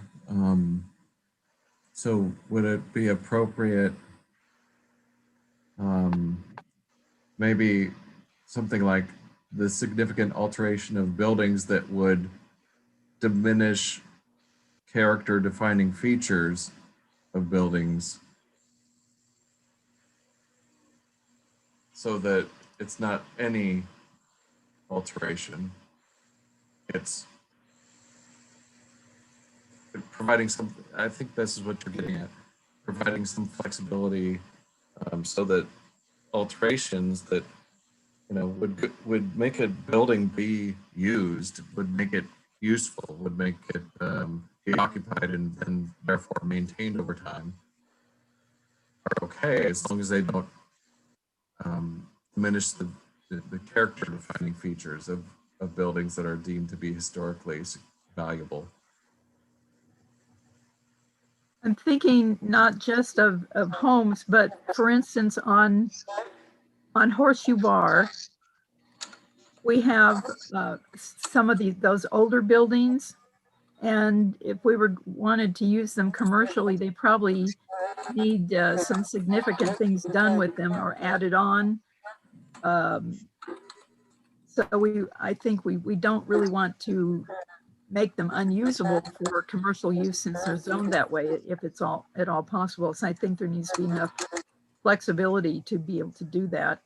So would it be appropriate, maybe something like the significant alteration of buildings that would diminish character defining features of buildings so that it's not any alteration. It's providing some, I think this is what you're getting at, providing some flexibility so that alterations that, you know, would make a building be used, would make it useful, would make it be occupied and therefore maintained over time are okay, as long as they don't diminish the character defining features of buildings that are deemed to be historically valuable. I'm thinking not just of homes, but for instance, on Horseshoe Bar, we have some of those older buildings. And if we wanted to use them commercially, they probably need some significant things done with them or added on. So I think we don't really want to make them unusable for commercial use since they're zoned that way, if it's at all possible. So I think there needs to be enough flexibility to be able to do that.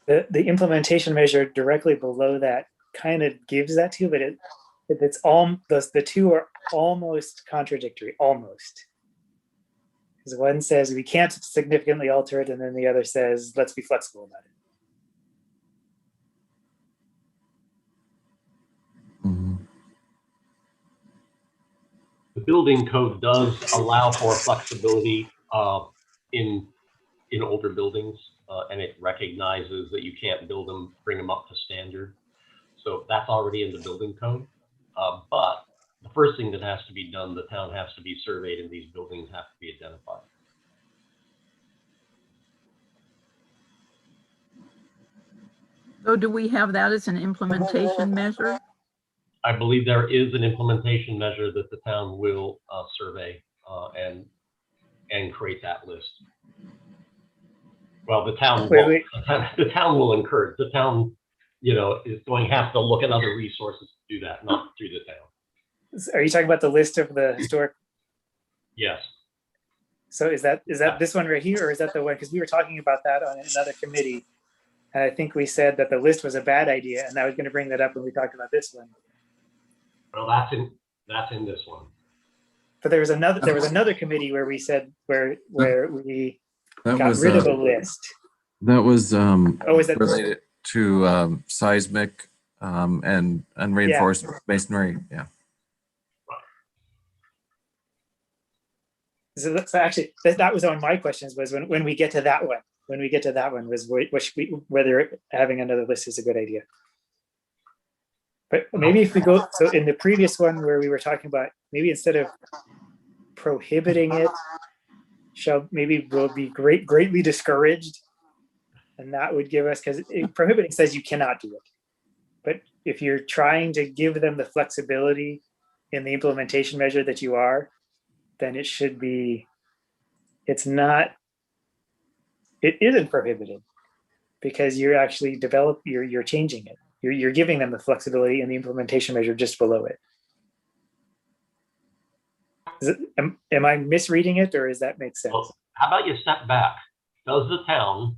The implementation measure directly below that kind of gives that to you, but it's all the two are almost contradictory, almost. Because one says we can't significantly alter it, and then the other says let's be flexible about it. Mm-hmm. The building code does allow for flexibility in older buildings, and it recognizes that you can't build them, bring them up to standard. So that's already in the building code. But the first thing that has to be done, the town has to be surveyed and these buildings have to be identified. So do we have that as an implementation measure? I believe there is an implementation measure that the town will survey and create that list. Well, the town will encourage. The town, you know, is going to have to look at other resources to do that, not through the town. Are you talking about the list of the historic? Yes. So is that this one right here, or is that the one? Because we were talking about that on another committee, and I think we said that the list was a bad idea, and I was going to bring that up when we talked about this one. Well, that's in this one. But there was another committee where we said where we That got was rid of a list. That was is that related to seismic and reinforced masonry. Yeah. So actually, that was on my questions. Was when we get to that one. When we get to that one, was whether having another list is a good idea. But maybe if we go, so in the previous one where we were talking about, maybe instead of prohibiting it, will be greatly discouraged, and that would give us, because prohibiting says you cannot do it. But if you're trying to give them the flexibility in the implementation measure that you are, then it should be. It isn't prohibited, because you're actually you're changing it. You're giving them the flexibility in the implementation measure just below it. Am I misreading it, or does that make sense? Well, how about you step back? Does the town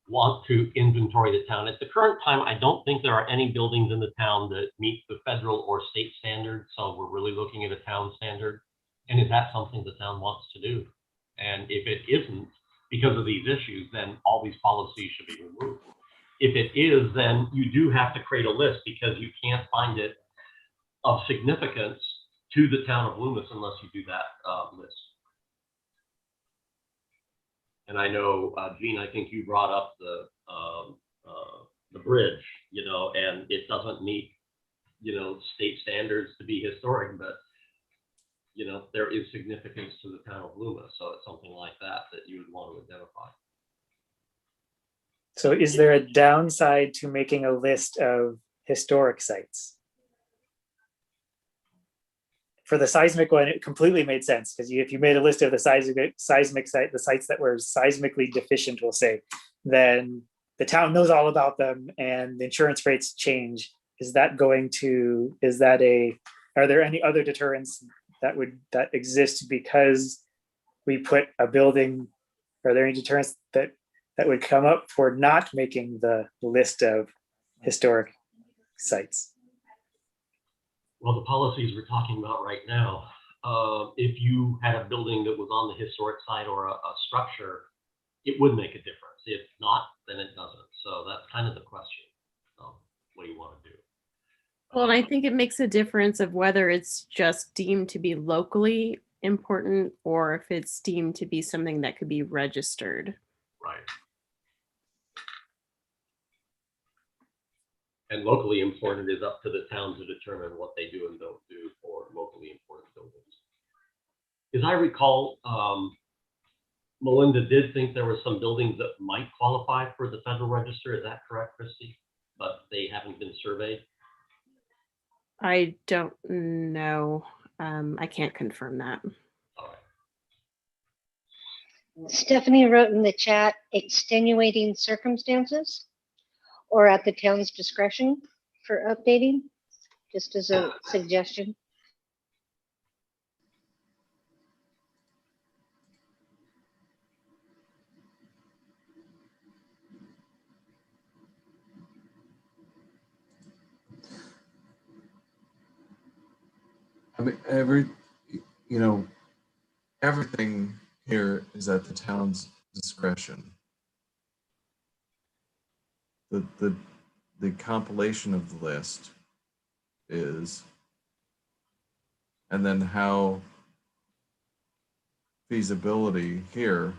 want to inventory the town? At the current time, I don't think there are any buildings in the town that meet the federal or state standard. So we're really looking at a town standard. And is that something the town wants to do? And if it isn't, because of these issues, then all these policies should be removed. If it is, then you do have to create a list, because you can't find it of significance to the town of Loomis unless you do that list. And I know, Gene, I think you brought up the bridge, you know, and it doesn't meet, you know, state standards to be historic, but, you know, there is significance to the town of Loomis. So it's something like that you would want to identify. So is there a downside to making a list of historic sites? For the seismic one, it completely made sense, because if you made a list of the seismic site, the sites that were seismically deficient, we'll say, then the town knows all about them and the insurance rates change. Are there any other deterrents that exists because we put a building? Are there any deterrents that would come up for not making the list of historic sites? Well, the policies we're talking about right now, if you had a building that was on the historic site or a structure, it would make a difference. If not, then it doesn't. So that's kind of the question. What do you want to do? Well, and I think it makes a difference of whether it's just deemed to be locally important or if it's deemed to be something that could be registered. Right. And locally important is up to the town to determine what they do and don't do for locally important buildings. As I recall, Melinda did think there were some buildings that might qualify for the Federal Register. Is that correct, Christy? But they haven't been surveyed? I don't know. I can't confirm that. All right. Stephanie wrote in the chat, extenuating circumstances or at the town's discretion for updating, just as a suggestion. I mean, everything here is at the town's discretion. The compilation of the list is, and then how feasibility here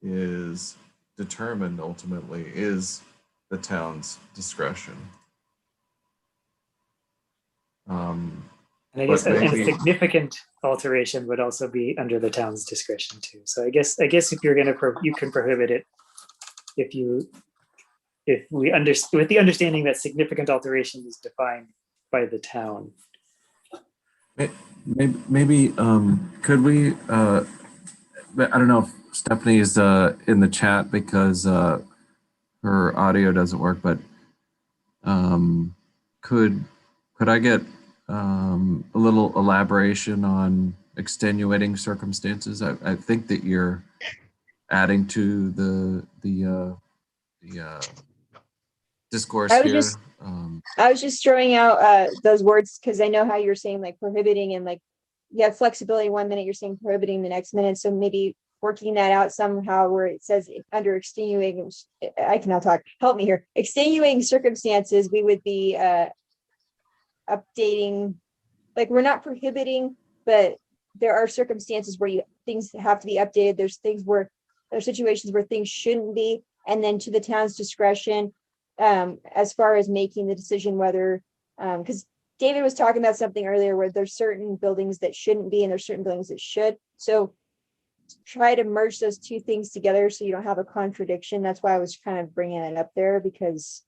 is determined ultimately is the town's discretion. And I guess a significant alteration would also be under the town's discretion too. So I guess if you're going to, you can prohibit it with the understanding that significant alteration is defined by the town. Maybe could we? I don't know if Stephanie is in the chat because her audio doesn't work, but could I get a little elaboration on extenuating circumstances? I think that you're adding to the discourse here. I was just throwing out those words because I know how you're saying like prohibiting and like you have flexibility 1 minute, you're saying prohibiting the next minute. So maybe working that out somehow where it says under extenuating, I cannot talk, help me here. Extenuating circumstances, we would be updating, like we're not prohibiting, but there are circumstances where things have to be updated. There's situations where things shouldn't be, and then to the town's discretion as far as making the decision whether, because David was talking about something earlier where there's certain buildings that shouldn't be and there's certain buildings that should. So try to merge those two things together so you don't have a contradiction. That's why I was kind of bringing it up there, because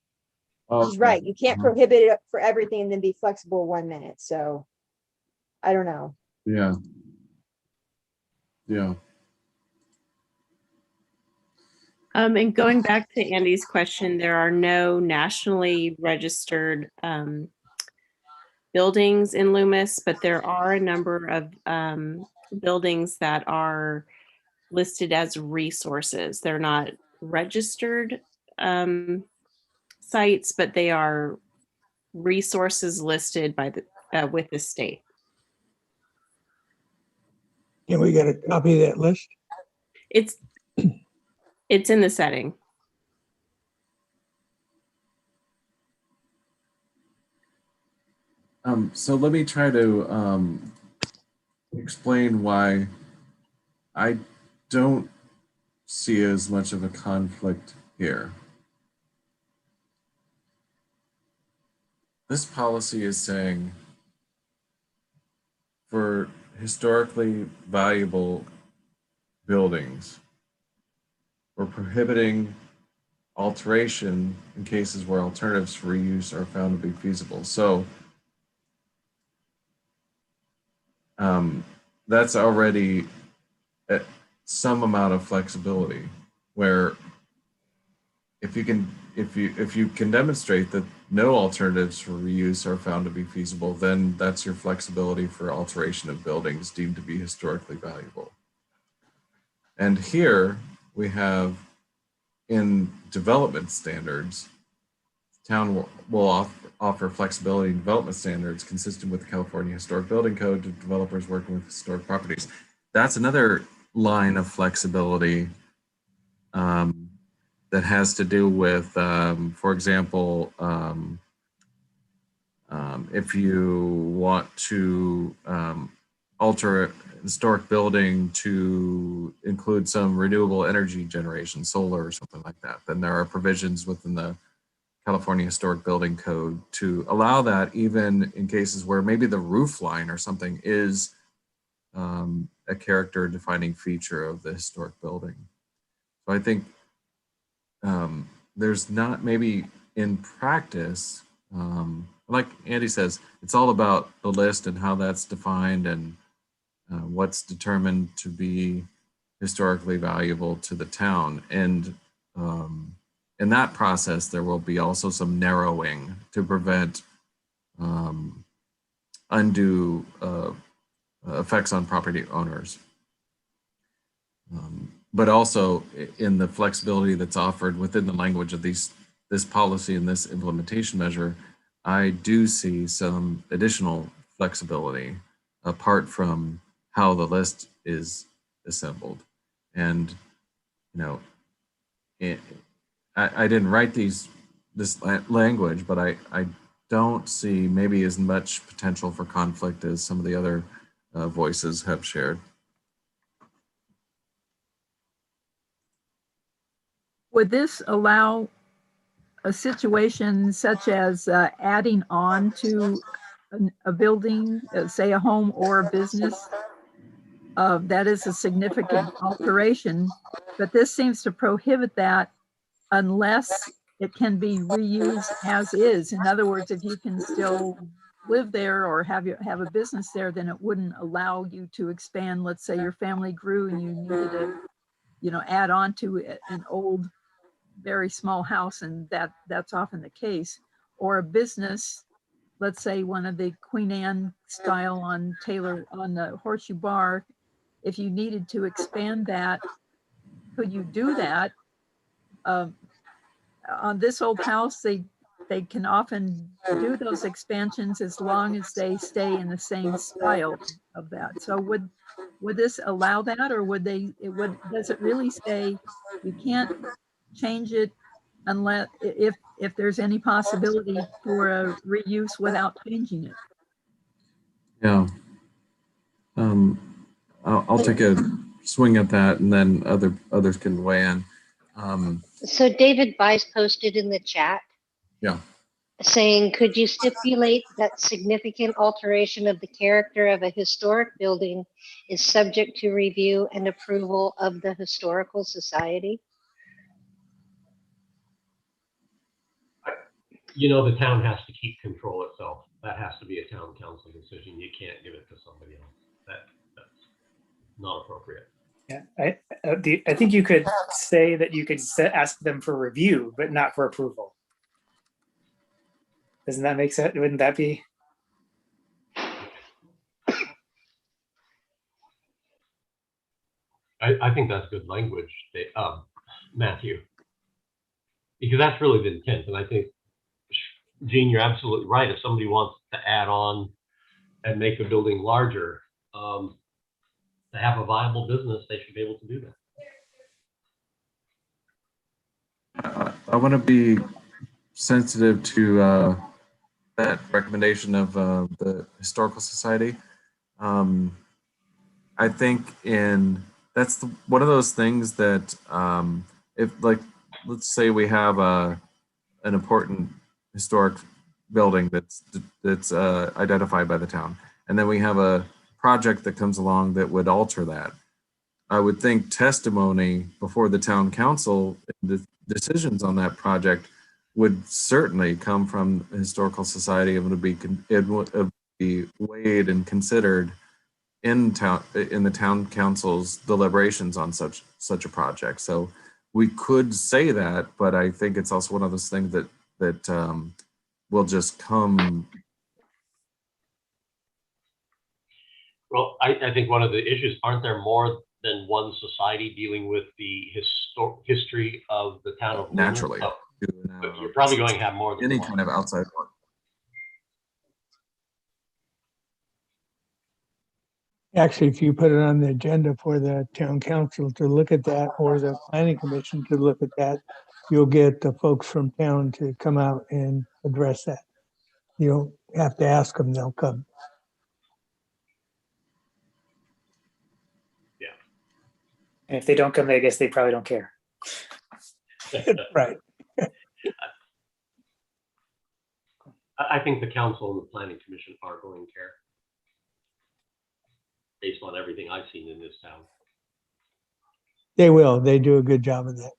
he's right. You can't prohibit it for everything and then be flexible 1 minute. So I don't know. Yeah. And going back to Andy's question, there are no nationally registered buildings in Loomis, but there are a number of buildings that are listed as resources. They're not registered sites, but they are resources listed by the with the state. Can we get a copy of that list? It's in the setting. So let me try to explain why I don't see as much of a conflict here. This policy is saying for historically valuable buildings, we're prohibiting alteration in cases where alternatives for reuse are found to be feasible. So that's already at some amount of flexibility where if you can demonstrate that no alternatives for reuse are found to be feasible, then that's your flexibility for alteration of buildings deemed to be historically valuable. And here we have in development standards, town will offer flexibility in development standards consistent with the California Historic Building Code to developers working with historic properties. That's another line of flexibility that has to do with, for example, if you want to alter a historic building to include some renewable energy generation, solar or something like that, then there are provisions within the California Historic Building Code to allow that, even in cases where maybe the roof line or something is a character defining feature of the historic building. So I think there's not, maybe in practice, like Andy says, it's all about the list and how that's defined and what's determined to be historically valuable to the town. And in that process, there will be also some narrowing to prevent undue effects on property owners. But also in the flexibility that's offered within the language of this policy and this implementation measure, I do see some additional flexibility apart from how the list is assembled. And, you know, I didn't write this language, but I don't see maybe as much potential for conflict as some of the other voices have shared. Would this allow a situation such as adding on to a building, say a home or a business, that is a significant alteration, but this seems to prohibit that unless it can be reused as is. In other words, if you can still live there or have a business there, then it wouldn't allow you to expand. Let's say your family grew and you needed to, you know, add on to an old, very small house, and that's often the case. Or a business, let's say one of the Queen Anne style on Taylor, on the Horseshoe Bar, if you needed to expand that, could you do that? On this old house, they can often do those expansions as long as they stay in the same style of that. So would this allow that, or does it really say you can't change it unless if there's any possibility for a reuse without changing it? Yeah. I'll take a swing at that, and then others can weigh in. So David Bice posted in the chat. Yeah. Saying, could you stipulate that significant alteration of the character of a historic building is subject to review and approval of the Historical Society? You know, the town has to keep control itself. That has to be a town council decision. You can't give it to somebody else. That's not appropriate. Yeah, I think you could say that you could ask them for review, but not for approval. Doesn't that make sense? Wouldn't that be? I think that's good language, Matthew, because that's really the intent. And I think, Gene, you're absolutely right. If somebody wants to add on and make the building larger, to have a viable business, they should be able to do that. I want to be sensitive to that recommendation of the Historical Society. I think that's one of those things that if, like, let's say we have an important historic building that's identified by the town, and then we have a project that comes along that would alter that. I would think testimony before the town council, the decisions on that project would certainly come from the Historical Society. It would be weighed and considered in the town council's deliberations on such a project. So we could say that, but I think it's also one of those things that will just come. Well, I think one of the issues, aren't there more than one society dealing with the history of the town of Loomis? Naturally. So, but you're probably going to have more than any one. kind of outside work. Actually, if you put it on the agenda for the town council to look at that, or the planning commission to look at that, you'll get the folks from town to come out and address that. You don't have to ask them, they'll come. And if they don't come, I guess they probably don't care. Right. I think the council and the planning commission are going to care, based on everything I've seen in this town. They will. They do a good job of that.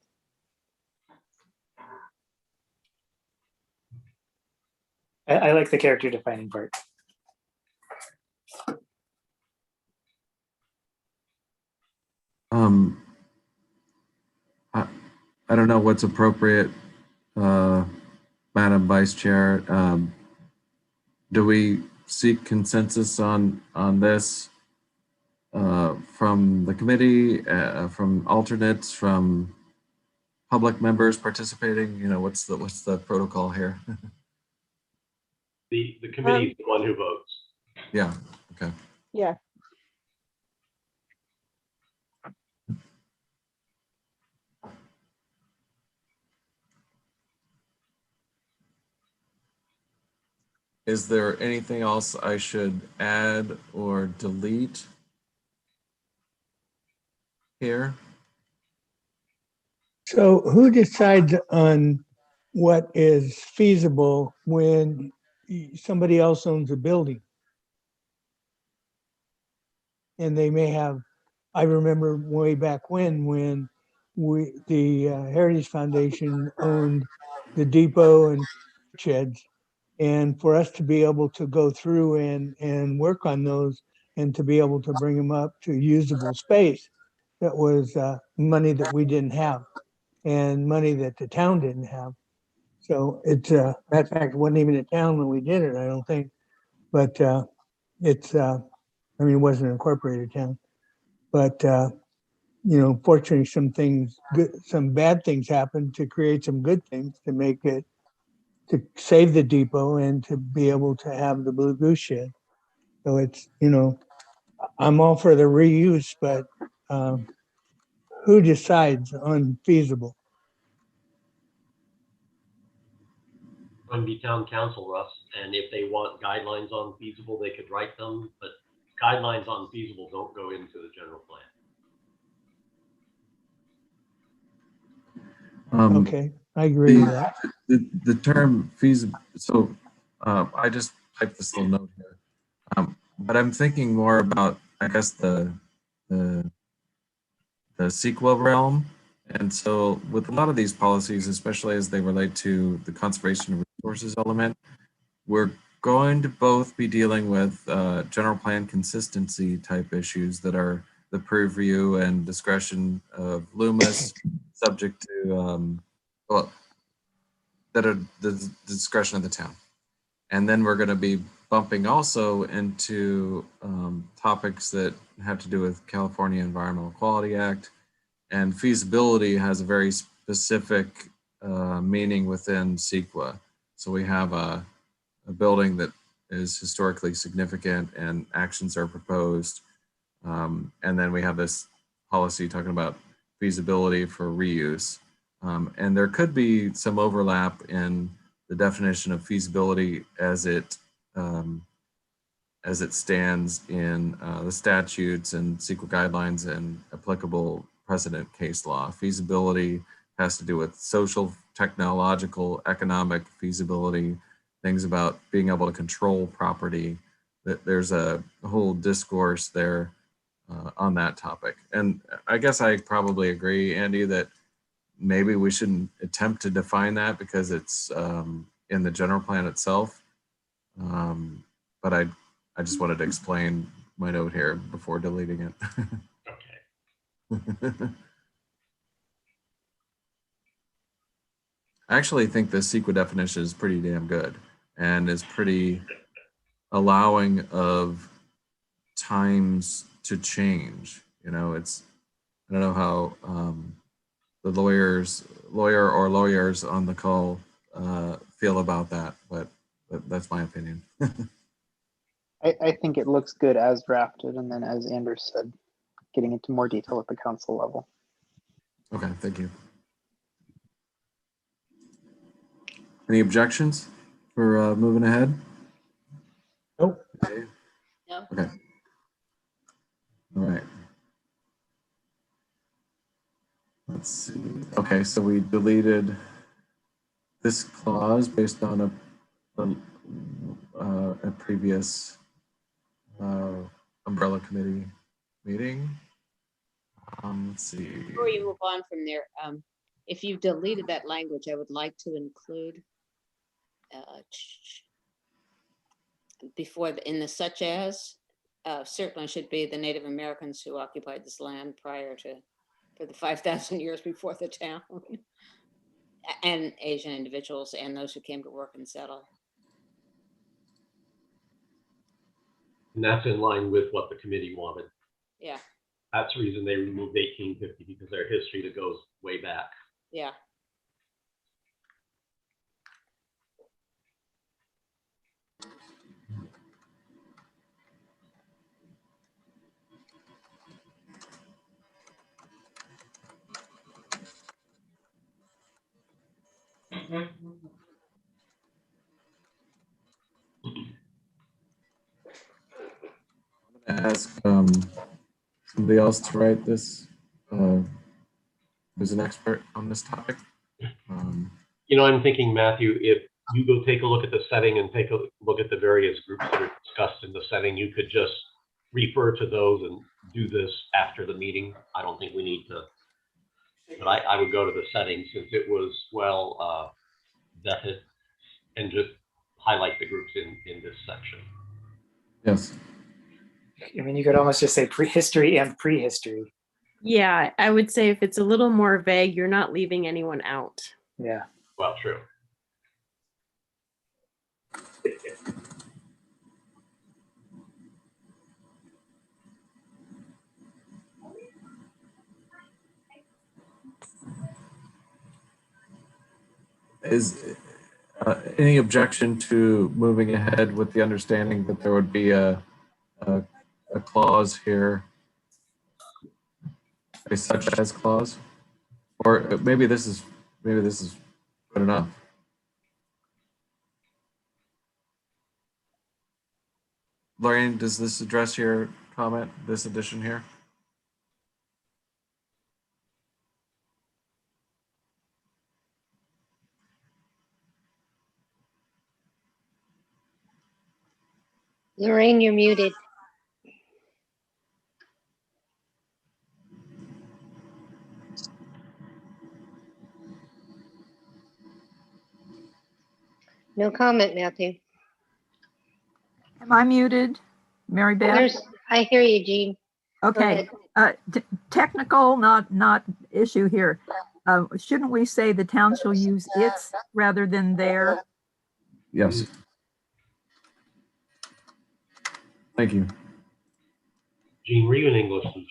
I like the character defining part. I don't know what's appropriate, Madam Vice Chair. Do we seek consensus on this from the committee, from alternates, from public members participating? You know, what's the protocol here? The committee is the one who votes. Yeah. Okay. Yeah. Is there anything else I should add or delete here? So who decides on what is feasible when somebody else owns a building? And they may have, I remember way back when the Heritage Foundation owned the depot and sheds. And for us to be able to go through and work on those and to be able to bring them up to usable space, that was money that we didn't have and money that the town didn't have. So it's, matter of fact, it wasn't even a town when we did it, I don't think. But it's, I mean, it wasn't an incorporated town. But, you know, fortunately, some things, some bad things happened to create some good things to make it, to save the depot and to be able to have the Blue Goose Shed. So it's, you know, I'm all for the reuse, but who decides on feasible? Going to be town council, Russ, and if they want guidelines on feasible, they could write them, but guidelines on feasible don't go into the general plan. Okay, I agree with that. The term feasible, so I just typed this little note here, but I'm thinking more about, I guess, the CEQA realm. And so with a lot of these policies, especially as they relate to the conservation of resources element, we're going to both be dealing with general plan consistency type issues that are the purview and discretion of Loomis, subject to, well, that are the discretion of the town. And then we're going to be bumping also into topics that have to do with California Environmental Quality Act, and feasibility has a very specific meaning within CEQA. So we have a building that is historically significant and actions are proposed. And then we have this policy talking about feasibility for reuse. And there could be some overlap in the definition of feasibility as it stands in the statutes and CEQA guidelines and applicable precedent case law. Feasibility has to do with social, technological, economic feasibility, things about being able to control property. There's a whole discourse there on that topic. And I guess I probably agree, Andy, that maybe we shouldn't attempt to define that because it's in the general plan itself. But I just wanted to explain my note here before deleting it. Okay. I actually think the CEQA definition is pretty damn good. and is pretty allowing of times to change. You know, it's, I don't know how the lawyers on the call feel about that, but that's my opinion. I think it looks good as drafted, and then as Anders said, getting into more detail at the council level. Okay, thank you. Any objections for moving ahead? Nope. Okay. No. Okay. All right. Let's see. Okay, so we deleted this clause based on a previous umbrella committee meeting. Let's see. Before you move on from there, if you deleted that language, I would like to include before in the such as certainly should be the Native Americans who occupied this land prior to for the 5,000 years before the town, and Asian individuals and those who came to work and settle. And that's in line with what the committee wanted. Yeah. That's the reason they removed 1850, because their history that goes way back. Yeah. Ask somebody else to write this. Who's an expert on this topic? You know, I'm thinking, Matthew, if you go take a look at the setting and take a look at the various groups that are discussed in the setting, you could just refer to those and do this after the meeting. I don't think we need to, but I would go to the setting since it was well vetted, and just highlight the groups in this section. Yes. I mean, you could almost just say prehistory and prehistory. Yeah, I would say if it's a little more vague, you're not leaving anyone out. Yeah. Well, true. Is any objection to moving ahead with the understanding that there would be a clause here, a such as clause, or maybe this is good enough? Lorraine, does this address your comment, this addition here? Lorraine, you're muted. No comment, Matthew. Am I muted? Mary Beth? I hear you, Jean. Okay. Technical, not issue here. Shouldn't we say the town shall use its rather than their? Yes. Thank you. Jean, were you an English teacher?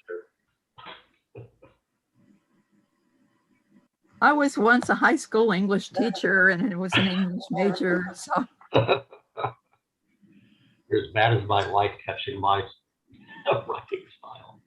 I was once a high school English teacher, and it was an English major. So You're as bad as my wife catching my writing style.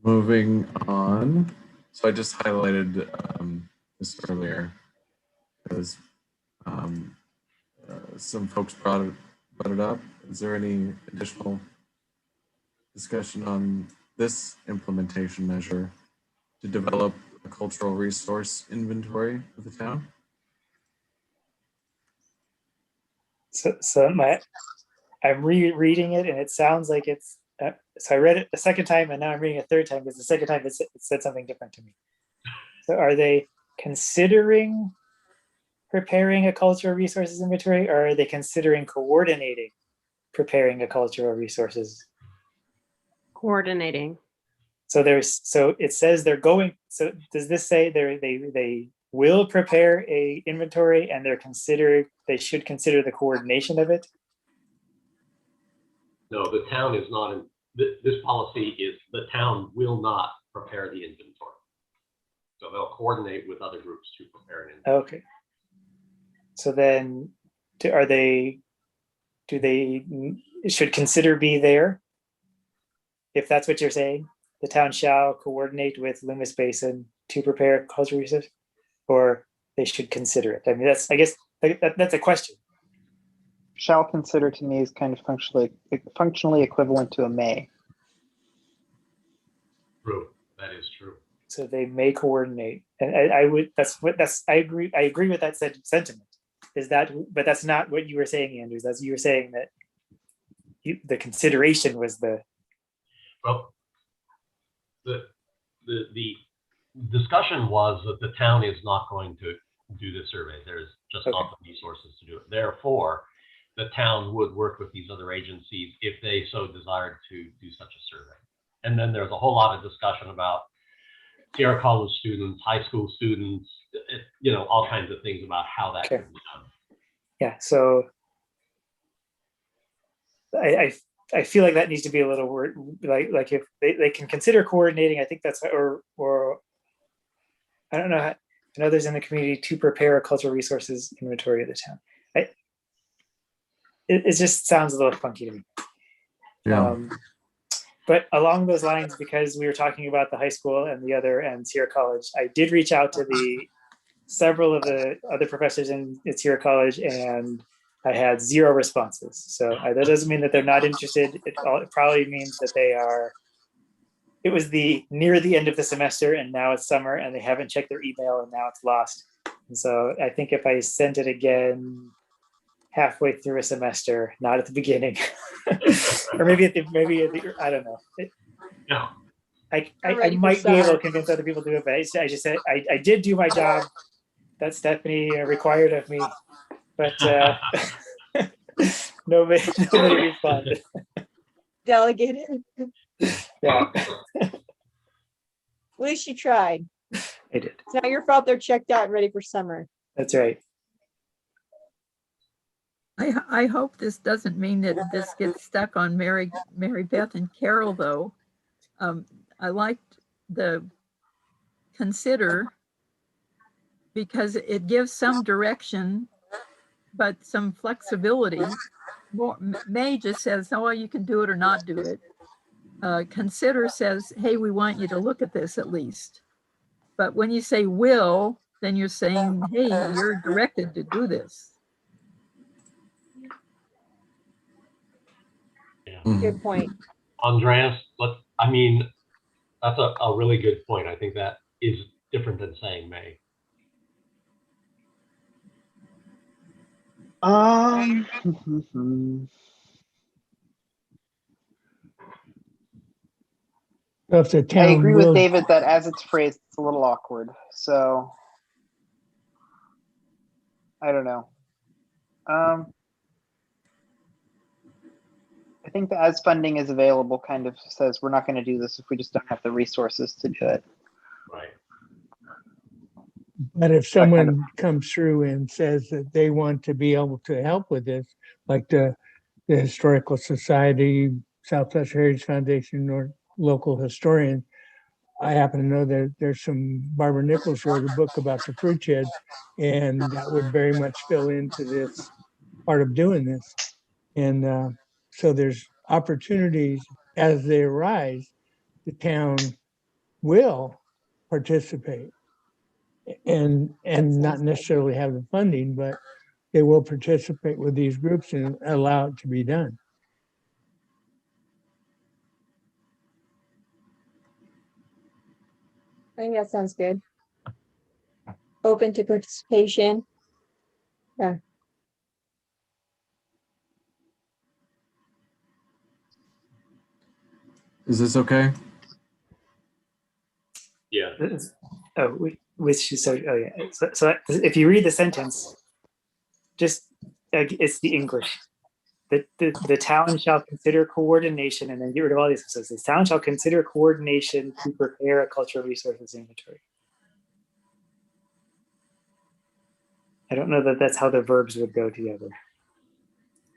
Moving on. So I just highlighted this earlier because some folks brought it up. Is there any additional discussion on this implementation measure to develop a cultural resource inventory of the town? I'm rereading it, and it sounds like it's. So I read it a second time, and now I'm reading a third time because the second time it said something different to me. So are they considering preparing a cultural resources inventory, or are they considering coordinating preparing a cultural resources? Coordinating. So it says they're going, so does this say they will prepare a inventory and they should consider the coordination of it? No, the town is not, this policy is, the town will not prepare the inventory. So they'll coordinate with other groups to prepare an inventory. Okay. So then, should consider be there? If that's what you're saying, the town shall coordinate with Loomis Basin to prepare cultural resource, or they should consider it. I mean, I guess that's a question. Shall consider to me is kind of functionally equivalent to a may. True, that is true. So they may coordinate, and I agree with that sentiment. But that's not what you were saying, Andrews. That's you were saying that the consideration was the. Well, the discussion was that the town is not going to do this survey. There's just not the resources to do it. Therefore, the town would work with these other agencies if they so desired to do such a survey. And then there's a whole lot of discussion about Sierra College students, high school students, all kinds of things about how that can be done. Yeah, so I feel like that needs to be a little word, like if they can consider coordinating, I think that's, or I don't know, and others in the community to prepare a cultural resources inventory of the town. It just sounds a little funky to me. Yeah. But along those lines, because we were talking about the high school and Sierra College, I did reach out to several of the other professors in Sierra College, and I had 0 responses. So that doesn't mean that they're not interested. It probably means that it was near the end of the semester, and now it's summer, and they haven't checked their email, and now it's lost. And so I think if I sent it again halfway through a semester, not at the beginning, or maybe I don't know. Yeah. I might be able to convince other people to do it, but I just said I did do my job that Stephanie required of me, but nobody responded. Delegated. Yeah, At least you tried. I did. It's not your fault they're checked out and ready for summer. That's right. I hope this doesn't mean that this gets stuck on Mary Beth and Carol, though. I liked the consider because it gives some direction, but some flexibility. May just says, oh, well, you can do it or not do it. Consider says, hey, we want you to look at this at least. But when you say will, then you're saying, hey, you're directed to do this. Good point. Andreas, that's a really good point. I think that is different than saying may. So if the town I agree will, with David that as it's phrased, it's a little awkward. So I don't know. I think that as funding is available kind of says we're not going to do this if we just don't have the resources to do it. Right. but if someone comes through and says that they want to be able to help with this, like the Historical Society, Southwest Heritage Foundation, or local historian, I happen to know that there's some, Barbara Nichols wrote a book about the fruit sheds, and that would very much fill into this part of doing this. And so there's opportunities as they arise, the town will participate and not necessarily have the funding, but they will participate with these groups and allow it to be done. I think that sounds good. Open to participation. Yeah. Is this okay? Yeah. Oh, which is so, oh yeah. So if you read the sentence, just, it's the English. The town shall consider coordination, and then get rid of all these. So the town shall consider coordination to prepare a cultural resources inventory. I don't know that that's how the verbs would go together.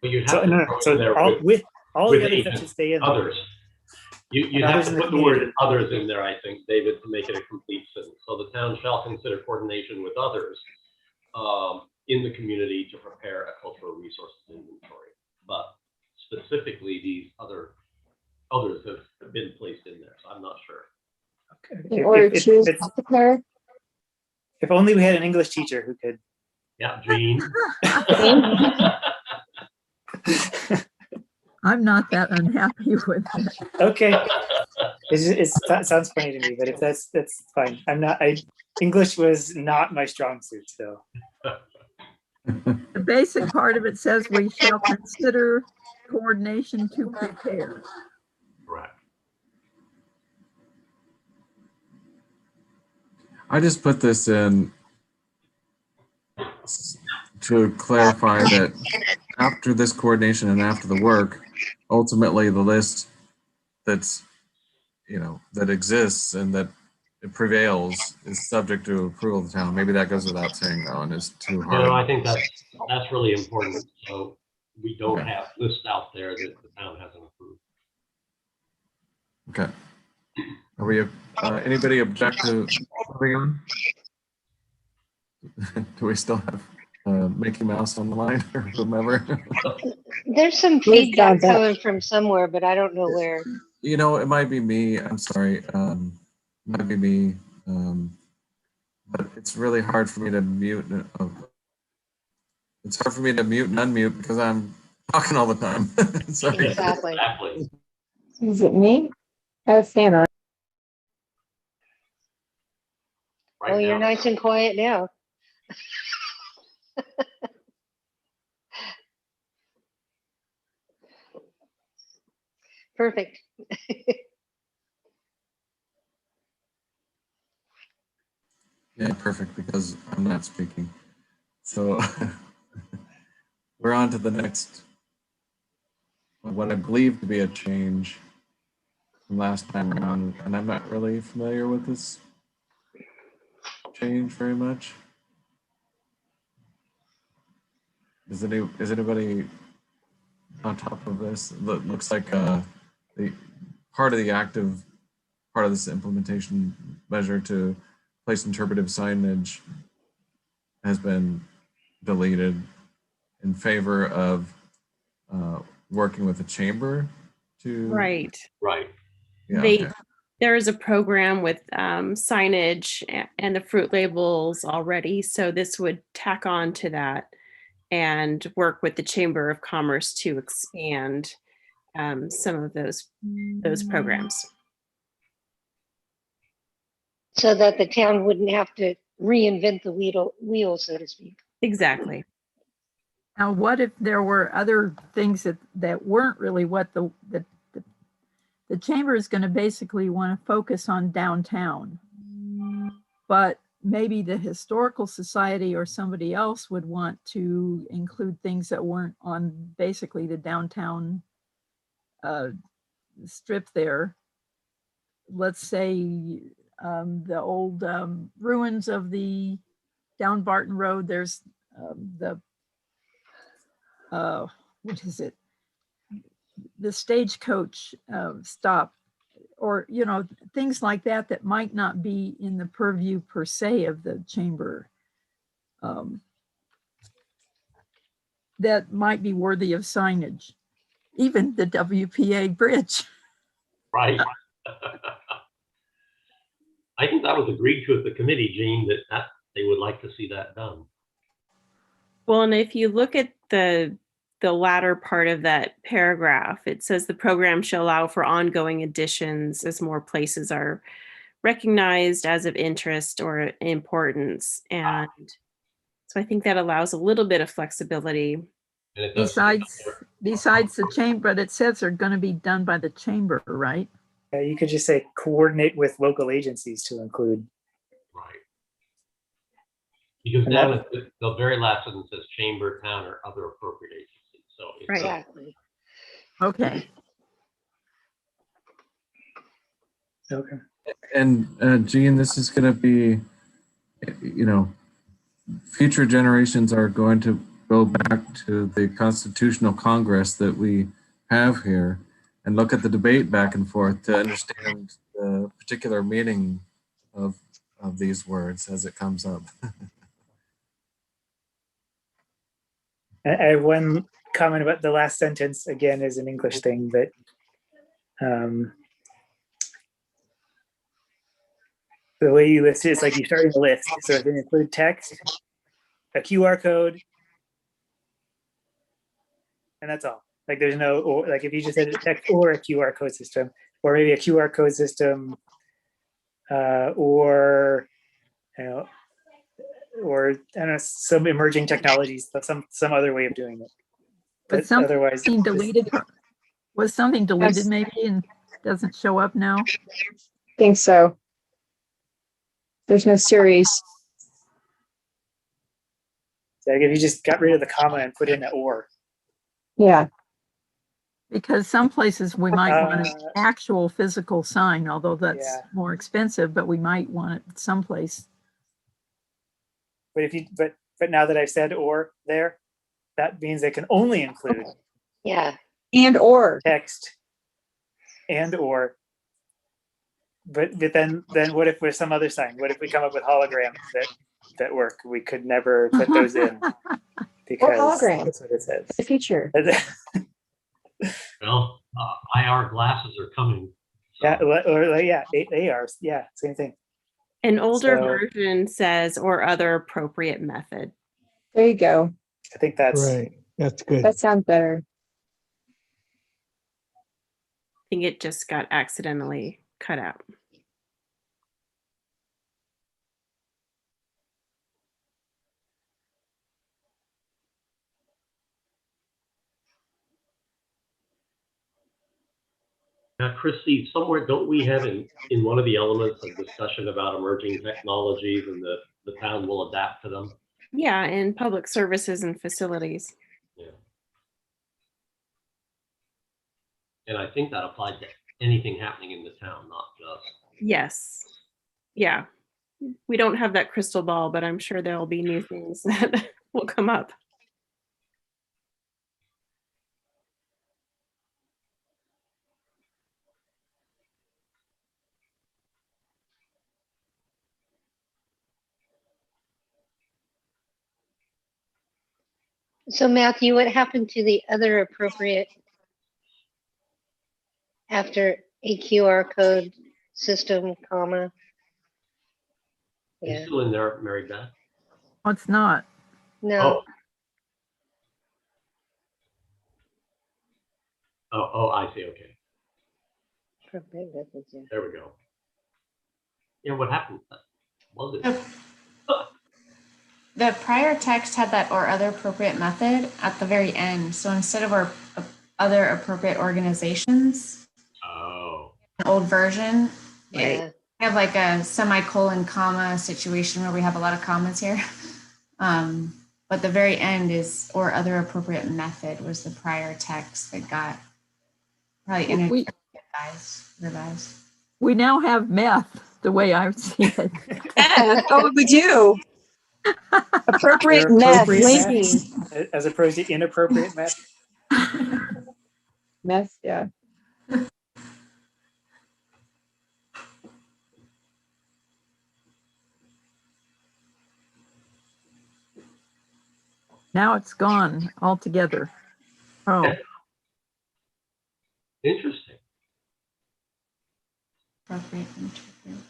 But you'd So have to no, throw so in there all with all with the other stuff agents, should stay in there. others. You'd And have others to in the put the word community. others in there, I think, David, to make it a complete sentence. So the town shall consider coordination with others in the community to prepare a cultural resources inventory. But specifically, these others have been placed in there, so I'm not sure. Okay. In order to prepare. If only we had an English teacher who could. Yeah, Jean. I'm not that unhappy with it. Okay. That sounds funny to me, but if that's fine. English was not my strong suit, so. The basic part of it says we shall consider coordination to prepare. Correct. I just put this in to clarify that after this coordination and after the work, ultimately the list that's, that exists and that it prevails is subject to approval of the town. Maybe that goes without saying though, and is too hard. I think that's really important. So we don't have lists out there that the town hasn't approved. Okay. Are we, anybody object to moving on? Do we still have Mickey Mouse on the line or whomever? There's some feedback coming from somewhere, but I don't know where. It might be me. I'm sorry. It might be me. But it's really hard for me to mute. It's hard for me to mute and unmute because I'm talking all the time. Sorry. Exactly. Is it me? I have fan on. Oh, you're nice and quiet now. Perfect. Yeah, perfect, because I'm not speaking. So we're on to the next, what I believe to be a change from last time around, and I'm not really familiar with this change very much. Is anybody on top of this? Looks like the part of the active part of this implementation measure to place interpretive signage has been deleted in favor of working with the chamber to. Right. Yeah, There is a program with signage and the fruit labels already. So this would tack on to that and work with the Chamber of Commerce to expand some of those programs. So that the town wouldn't have to reinvent the wheel, so to speak. Exactly. Now, what if there were other things that weren't really what the chamber is going to basically want to focus on downtown, but maybe the historical society or somebody else would want to include things that weren't on basically the downtown strip there. Let's say the old ruins of the down Barton Road. There's what is it? The stagecoach stop, or things like that that might not be in the purview per se of the chamber. That might be worthy of signage, even the WPA bridge. Right. I think that was agreed to at the committee, Jean, that they would like to see that done. Well, and if you look at the latter part of that paragraph, it says the program shall allow for ongoing additions as more places are recognized as of interest or importance. And so I think that allows a little bit of flexibility. Besides the chamber, but it says they're going to be done by the chamber, right? You could just say coordinate with local agencies to include. Right. Because And down that- at the very last sentence says chamber, town, or other appropriate agencies. So it's Right. Exactly. Okay. Okay. And Jean, this is going to be, future generations are going to go back to the Constitutional Congress that we have here and look at the debate back and forth to understand the particular meaning of these words as it comes up. I have one comment about the last sentence, again, is an English thing, but the way you list it is like you're starting a list. So it can include text, a QR code, and that's all. Like there's no, or like if you just said a text or a QR code system, or maybe a QR code system, or, or I don't know, some emerging technologies, but some other way of doing it. But otherwise, something deleted, was something deleted maybe and doesn't show up now? Think so. There's no series. like if you just got rid of the comma and put in the or. Yeah. Because some places we might want an Uh, actual physical sign, although that's Yeah. more expensive, but we might want it someplace. But if you, but now that I've said or there, that means they can only include Yeah. And or. text and or. But then what if there's some other sign? What if we come up with holograms that work? We could never put those in because hologram. that's what it says. The future. Well, IR glasses are coming. So. Yeah, or yeah, AR, yeah, same thing. An older So- version says or other appropriate method. There you go. I think that's Right, that's good. That sounds better. I think it just got accidentally cut out. Now, Christy, somewhere don't we have in one of the elements a discussion about emerging technologies and the town will adapt to them? Yeah, in public services and facilities. Yeah. And I think that applies to anything happening in the town, not just. Yes. Yeah. We don't have that crystal ball, but I'm sure there'll be new things that will come up. So Matthew, what happened to the other appropriate after a QR code system, comma? It's Yeah. still in there, Mary Beth. Oh, it's not. No. Oh, I see. Okay, Appropriate methods, yeah. there we go. Yeah, what happened? Was it? The prior text had that or other appropriate method at the very end. So instead of our other appropriate organizations, Oh. an old version, Yeah. we have like a semicolon comma situation where we have a lot of commas here. But the very end is or other appropriate method was the prior text that got probably revised. We now have meth, the way I see it. Oh, we do. Appropriate meth linking. as opposed to inappropriate meth. Meth, yeah. Now it's gone altogether. Oh, Interesting. Appropriate interpret.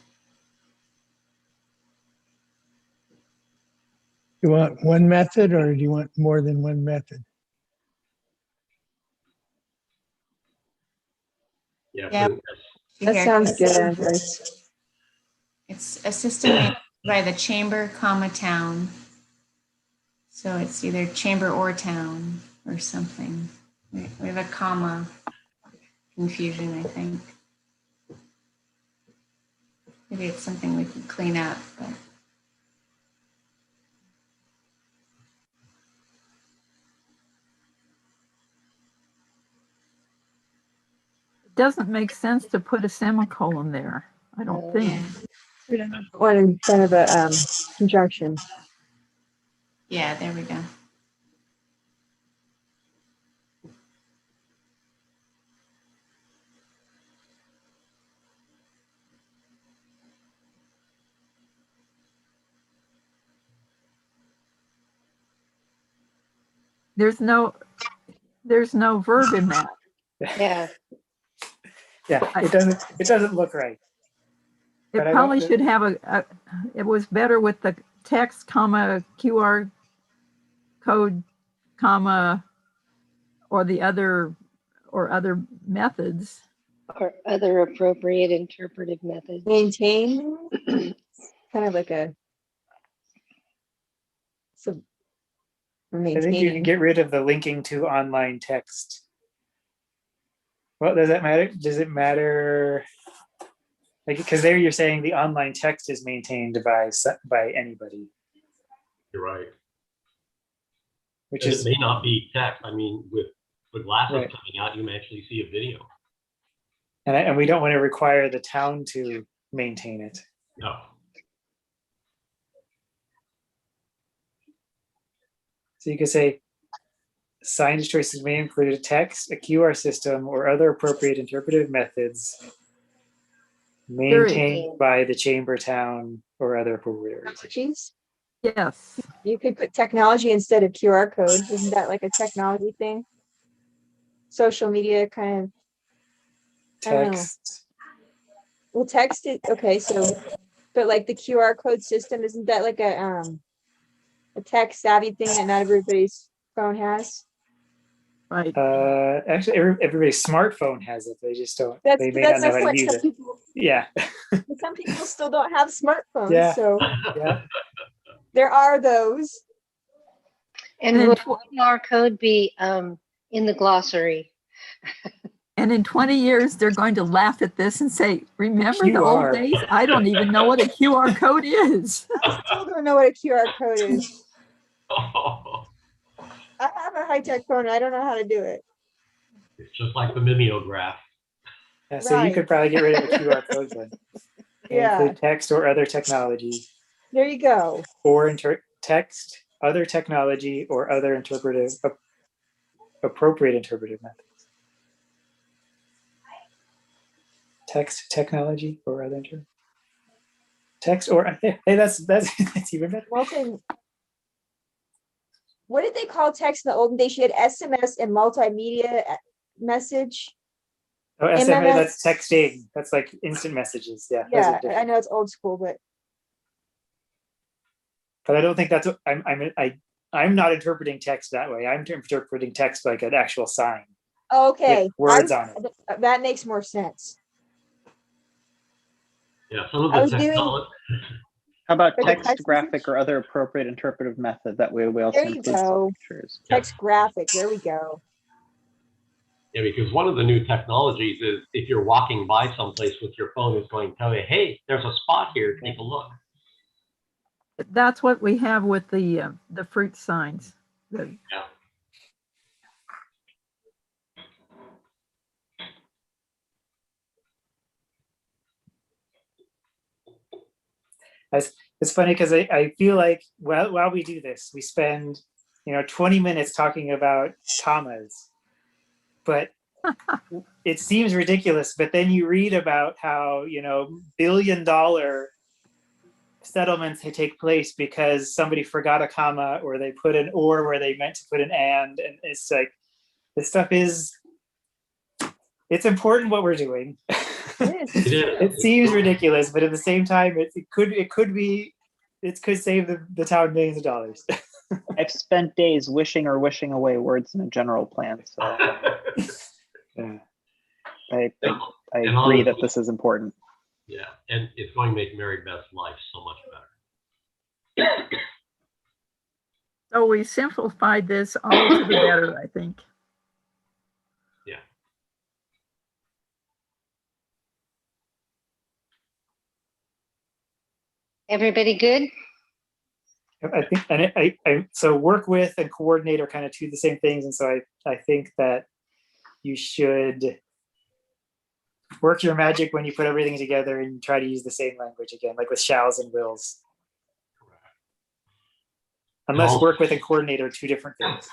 You want one method or do you want more than one method? Yeah. Yeah. That Here. sounds good, Andres. It's a system made by the chamber, comma, town. So it's either chamber or town or something. We have a comma confusion, I think. Maybe it's something we can clean up, but doesn't make sense to put a semicolon there. I don't think. One in kind of a conjunction. Yeah, there we go. There's no verb in that. Yeah. Yeah, it doesn't look right. It But I probably don't- should have it was better with the text, comma, QR code, comma, or the other, or other methods. Or other appropriate interpretive methods. Maintain, kind of like a. So. I think you can Maintaining. get rid of the linking to online text. Well, does that matter? Does it matter? Like, because there you're saying the online text is maintained by anybody, You're right. which And is it may not be text. I mean, with glasses Right. coming out, you may actually see a video. and we don't want to require the town to maintain it. No. So you could say signage choices may include a text, a QR system, or other appropriate interpretive methods maintained by the chamber, town, or other appropriate organizations. Yes. You could put technology instead of QR code. Isn't that like a technology thing? Social media kind of. I don't know. Text. Well, text it. Okay, so, but like the QR code system, isn't that like a tech savvy thing that not everybody's phone has? Right. Actually, everybody's smartphone has it. They just don't. They may not know how to point. use Some it. people, Yeah. some people still don't have smartphones, Yeah. so Yeah. there are those. And And will in QR code be in the glossary? And in 20 years, they're going to laugh at this and say, remember the old QR. days? I don't even know what a QR code is. I still don't know what a QR code is. Oh, I have a high-tech phone. I don't know how to do it. it's just like the mimeograph. Yeah, so you could probably get rid of the QR code then. Yeah. Include text or other technology, There you go. or text, other technology, or other appropriate interpretive methods. Text, technology, or other text, or hey, that's even better. What did they call text in the olden days? You had SMS and multimedia message. Oh, SMS, MMS. that's texting. That's like instant messages. Yeah. those are Yeah, different. I know it's old school, but But I don't think that's what I'm not interpreting text that way. I'm interpreting text like an actual sign. okay. With words on it. That makes more sense. Yeah, some of I the was doing- technology. How about Like a text, text graphic, message? or other appropriate interpretive method? That way we also There you include go. pictures. Text graphic. There we go. Yeah, because one of the new technologies is if you're walking by someplace with your phone, it's going to tell you, hey, there's a spot here, take a look. That's what we have with the fruit signs. The- Yeah. It's funny because I feel like while we do this, we spend 20 minutes talking about commas, but it seems ridiculous. But then you read about how billion-dollar settlements take place because somebody forgot a comma, or they put an or where they meant to put an and it's like this stuff it's important what we're doing. It seems ridiculous, but at the same time, it could save the town millions of dollars. I've spent days wishing away words in a general plan, so Yeah. I And agree honestly, that this is important. Yeah, and it's going to make Mary Beth's life so much better. So we simplified this all to the better, I think. Yeah. Everybody good? I think, and I so work with and coordinate are kind of two of the same things, and so I think that you should work your magic when you put everything together and try to use the same language again, like with shalls and wills. Unless work with and coordinate are two different things.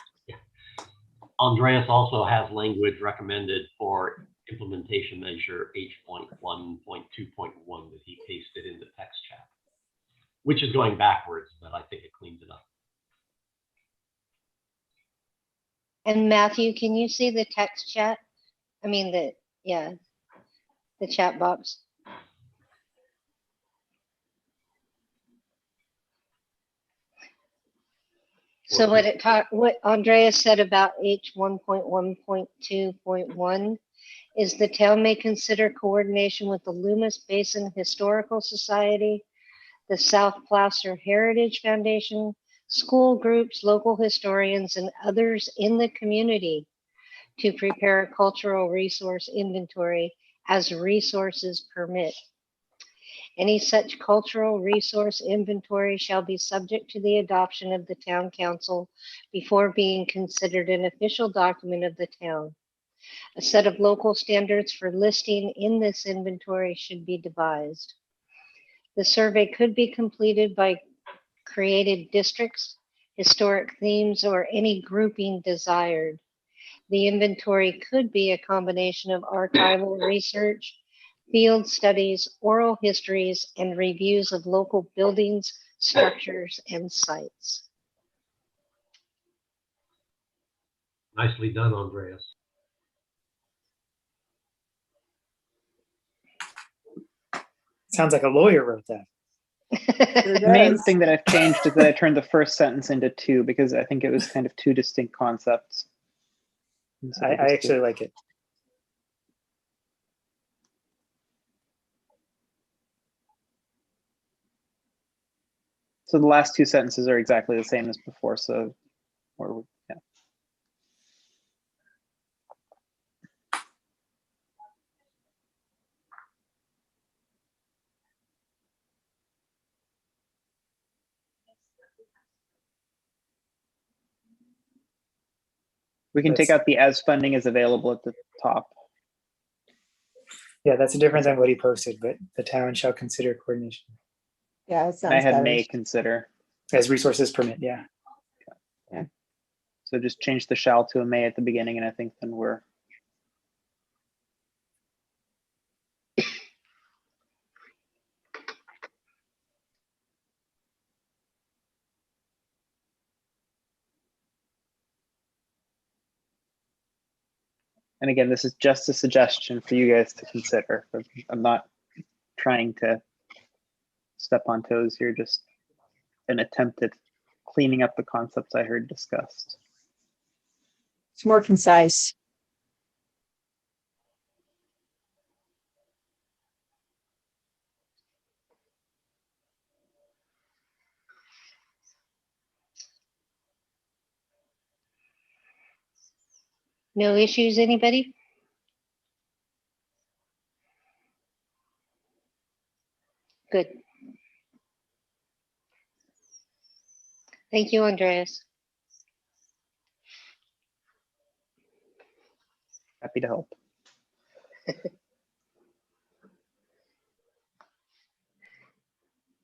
Andreas also has language recommended for implementation measure H.1.2.1 that he pasted in the text chat, which is going backwards, but I think it cleans it up. And Matthew, can you see the text chat? I mean, the chat box. So what Andrea said about H.1.1.2.1 is the town may consider coordination with the Loomis Basin Historical Society, the South Placer Heritage Foundation, school groups, local historians, and others in the community to prepare a cultural resource inventory as resources permit. Any such cultural resource inventory shall be subject to the adoption of the town council before being considered an official document of the town. A set of local standards for listing in this inventory should be devised. The survey could be completed by created districts, historic themes, or any grouping desired. The inventory could be a combination of archival research, field studies, oral histories, and reviews of local buildings, structures, and sites. Nicely done, Andreas. Sounds like a lawyer wrote that. The main thing that I've changed is that I turned the first sentence into two because I think it was kind of two distinct concepts. So I actually like it. So the last two sentences are exactly the same as before. So, yeah. We can take out the as funding is available at the top. Yeah, that's different than what he posted, but the town shall consider coordination. Yeah, it sounds I had better. may consider. As resources permit, yeah. Yeah. So just change the shall to a may at the beginning, and I think then we're. And again, this is just a suggestion for you guys to consider. I'm not trying to step on toes here, just an attempt at cleaning up the concepts I heard discussed. It's more concise. No issues, anybody? Good. Thank you, Andreas. Happy to help.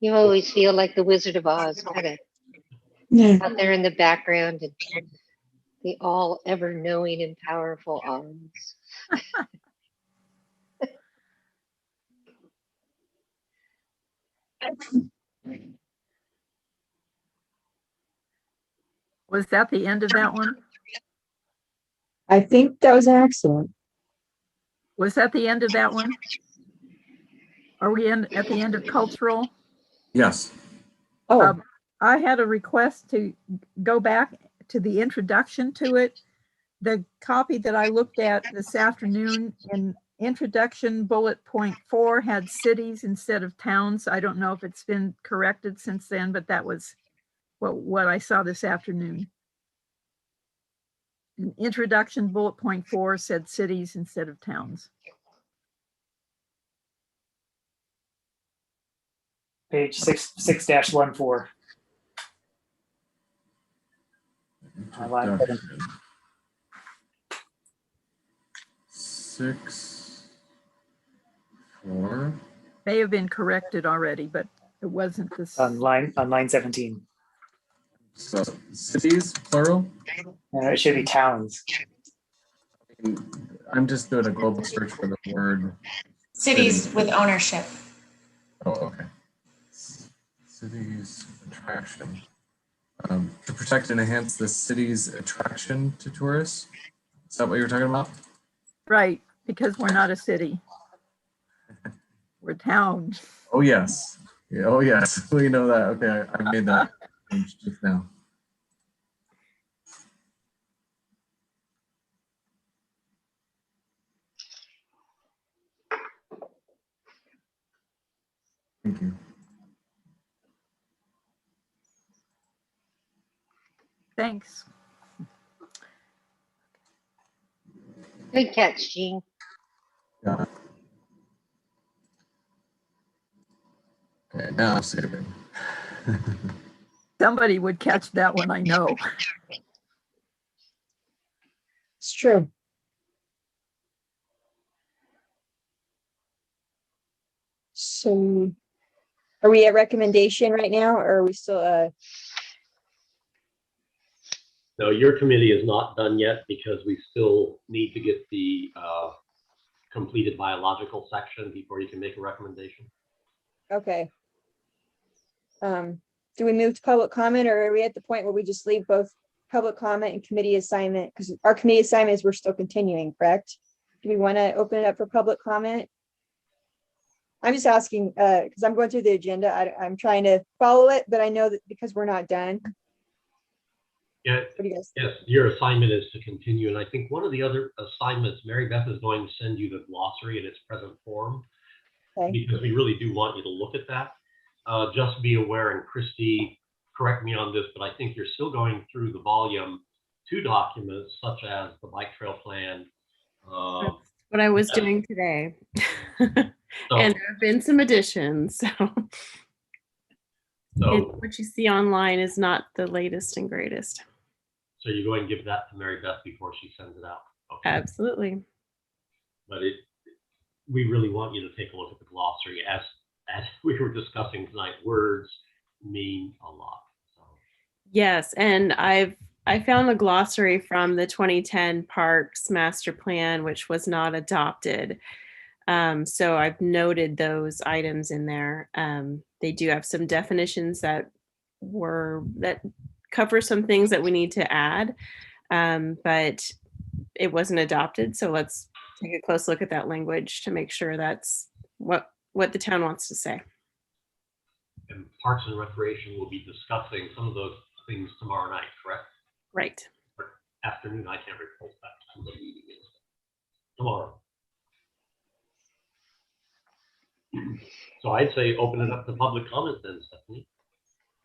You always feel like the Wizard of Oz, kind of out there in the background, and the all ever knowing and powerful Oz. Was that the end of that one? I think that was an accident. Was that the end of that one? Are we at the end of cultural? Yes. Oh, I had a request to go back to the introduction to it. The copy that I looked at this afternoon in introduction bullet point 4 had cities instead of towns. I don't know if it's been corrected since then, but that was what I saw this afternoon. In introduction bullet point 4 said cities instead of towns. Page 6-14. Introduction. 6. Or May have been corrected already, but it wasn't this. On line 17. so cities, plural? It should be towns. I'm just doing a global search for the word. Cities City. with ownership. Oh, okay. Cities attraction. To protect and enhance the city's attraction to tourists. Is that what you're talking about? Right, because we're not a city. We're town. Oh, yes. Yeah, oh, yes. We know that. Okay, I made that change just now. Thank you. Thanks. Good catch, Jean. Yeah. Okay, now I'm saving. Somebody would catch that one, I know. It's true. So are we at recommendation right now, or are we still, No, your committee is not done yet because we still need to get the completed biological section before you can make a recommendation. okay. Do we move to public comment, or are we at the point where we just leave both public comment and committee assignment? Because our committee assignments, we're still continuing, correct? Do we want to open it up for public comment? I'm just asking, because I'm going through the agenda. I'm trying to follow it, but I know that because we're not done. Yeah, What do you guys think? yes, your assignment is to continue. And I think one of the other assignments, Mary Beth is going to send you the glossary in its present form, Okay. because we really do want you to look at that. Just be aware, and Christy, correct me on this, but I think you're still going through the volume 2 documents, such as the bike trail plan. What I was doing today. So, And there have been some additions. So so, what you see online is not the latest and greatest. so you're going to give that to Mary Beth before she sends it out. Okay. Absolutely. But we really want you to take a look at the glossary. As we were discussing tonight, words mean a lot. So. Yes, and I found the glossary from the 2010 Parks Master Plan, which was not adopted. So I've noted those items in there. They do have some definitions that cover some things that we need to add, but it wasn't adopted. So let's take a close look at that language to make sure that's what the town wants to say. And Parks and Recreation will be discussing some of those things tomorrow night, correct? Right. Or afternoon, I can't report that. Tomorrow. So I'd say open it up to public comment then, Stephanie.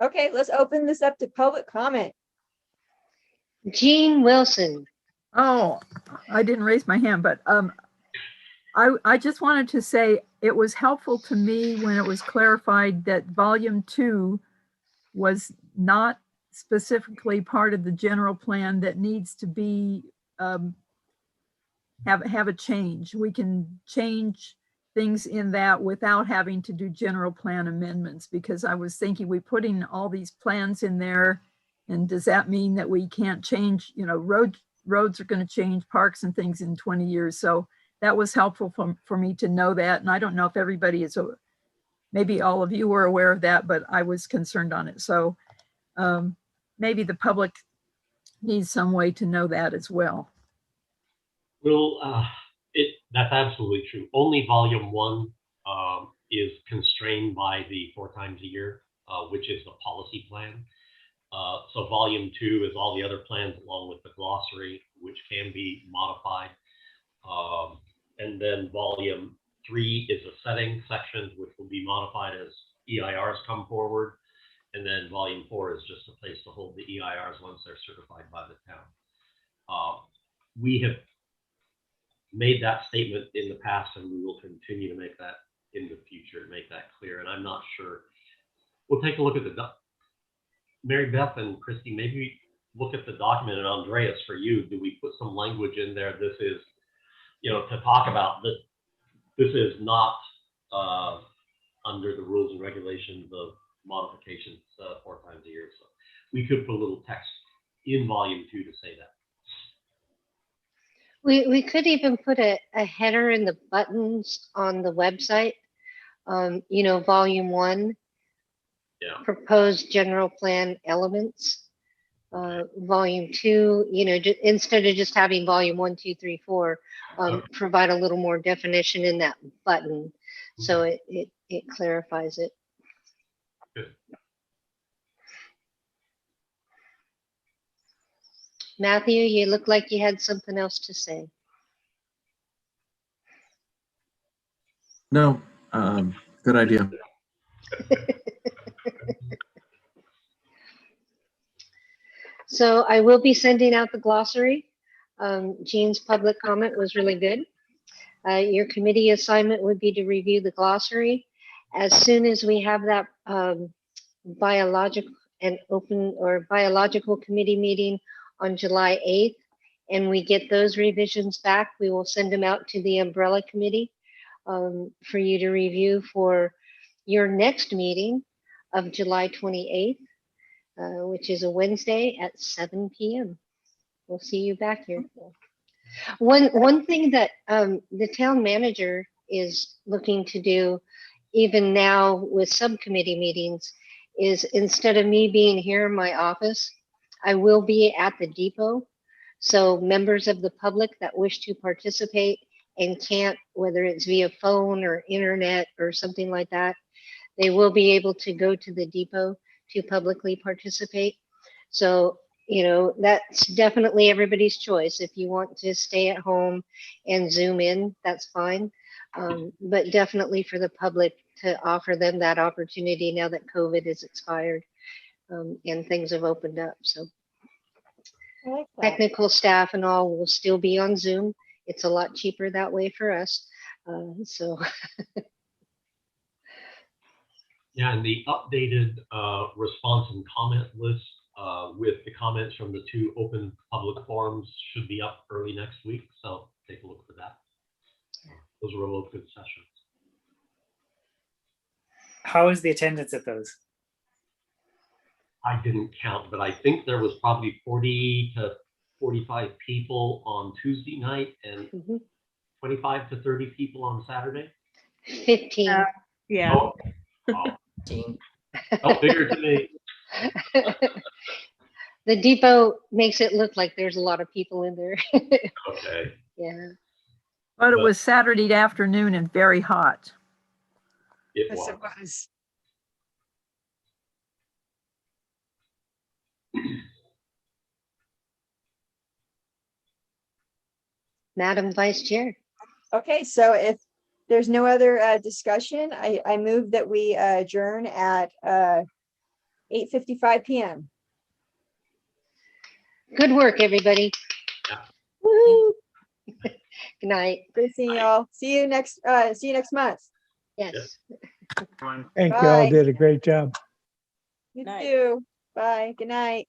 Okay, let's open this up to public comment. Jean Wilson. Oh, I didn't raise my hand, but I just wanted to say it was helpful to me when it was clarified that volume 2 was not specifically part of the general plan that needs to be have a change. We can change things in that without having to do general plan amendments, because I was thinking we putting all these plans in there, and does that mean that we can't change, roads are going to change, parks and things in 20 years. So that was helpful for me to know that. And I don't know if everybody is, maybe all of you were aware of that, but I was concerned on it. So maybe the public needs some way to know that as well. Well, that's absolutely true. Only volume 1 is constrained by the 4 times a year, which is the policy plan. So volume 2 is all the other plans along with the glossary, which can be modified. And then volume 3 is a setting section, which will be modified as EIRs come forward. And then volume 4 is just a place to hold the EIRs once they're certified by the town. We have made that statement in the past, and we will continue to make that in the future, make that clear. And I'm not sure. We'll take a look at Mary Beth and Christy, maybe look at the document, and Andreas, for you, do we put some language in there? This is, to talk about this. This is not under the rules and regulations of modifications 4 times a year. So we could put a little text in volume 2 to say that. We could even put a header in the buttons on the website. You know, volume 1, Yeah. proposed general plan elements. Volume 2, you know, instead of just having volume 1, 2, 3, 4, provide a little more definition in that button, so it clarifies it. Good. Matthew, you look like you had something else to say. No, good idea. So I will be sending out the glossary. Jean's public comment was really good. Your committee assignment would be to review the glossary. As soon as we have that biological and open or biological committee meeting on July 8th, and we get those revisions back, we will send them out to the umbrella committee for you to review for your next meeting of July 28th, which is a Wednesday at 7 p.m. We'll see you back here. One thing that the town manager is looking to do, even now with subcommittee meetings, is instead of me being here in my office, I will be at the depot. So members of the public that wish to participate and can't, whether it's via phone or internet or something like that, they will be able to go to the depot to publicly participate. So, you know, that's definitely everybody's choice. If you want to stay at home and Zoom in, that's fine. But definitely for the public to offer them that opportunity now that COVID is expired and things have opened up. So technical staff and all will still be on Zoom. It's a lot cheaper that way for us. So Yeah, and the updated response and comment list with the comments from the 2 open public forums should be up early next week. So take a look for that. Those were both good sessions. How is the attendance at those? I didn't count, but I think there was probably 40 to 45 people on Tuesday night and 25 to 30 people on Saturday. 15. Yeah. Oh, oh, bigger to me. The depot makes it look like there's a lot of people in there. Okay. Yeah. But it was Saturday afternoon and very hot. It Yes, was. it was. Madam Vice Chair. Okay, so if there's no other discussion, I move that we adjourn at 8:55 p.m. Good work, everybody. Yeah. Woo-hoo. Good night. Great seeing y'all. See you next month. Yes. Thank you all, Bye. did a great job. You Night. too. Bye. Good night.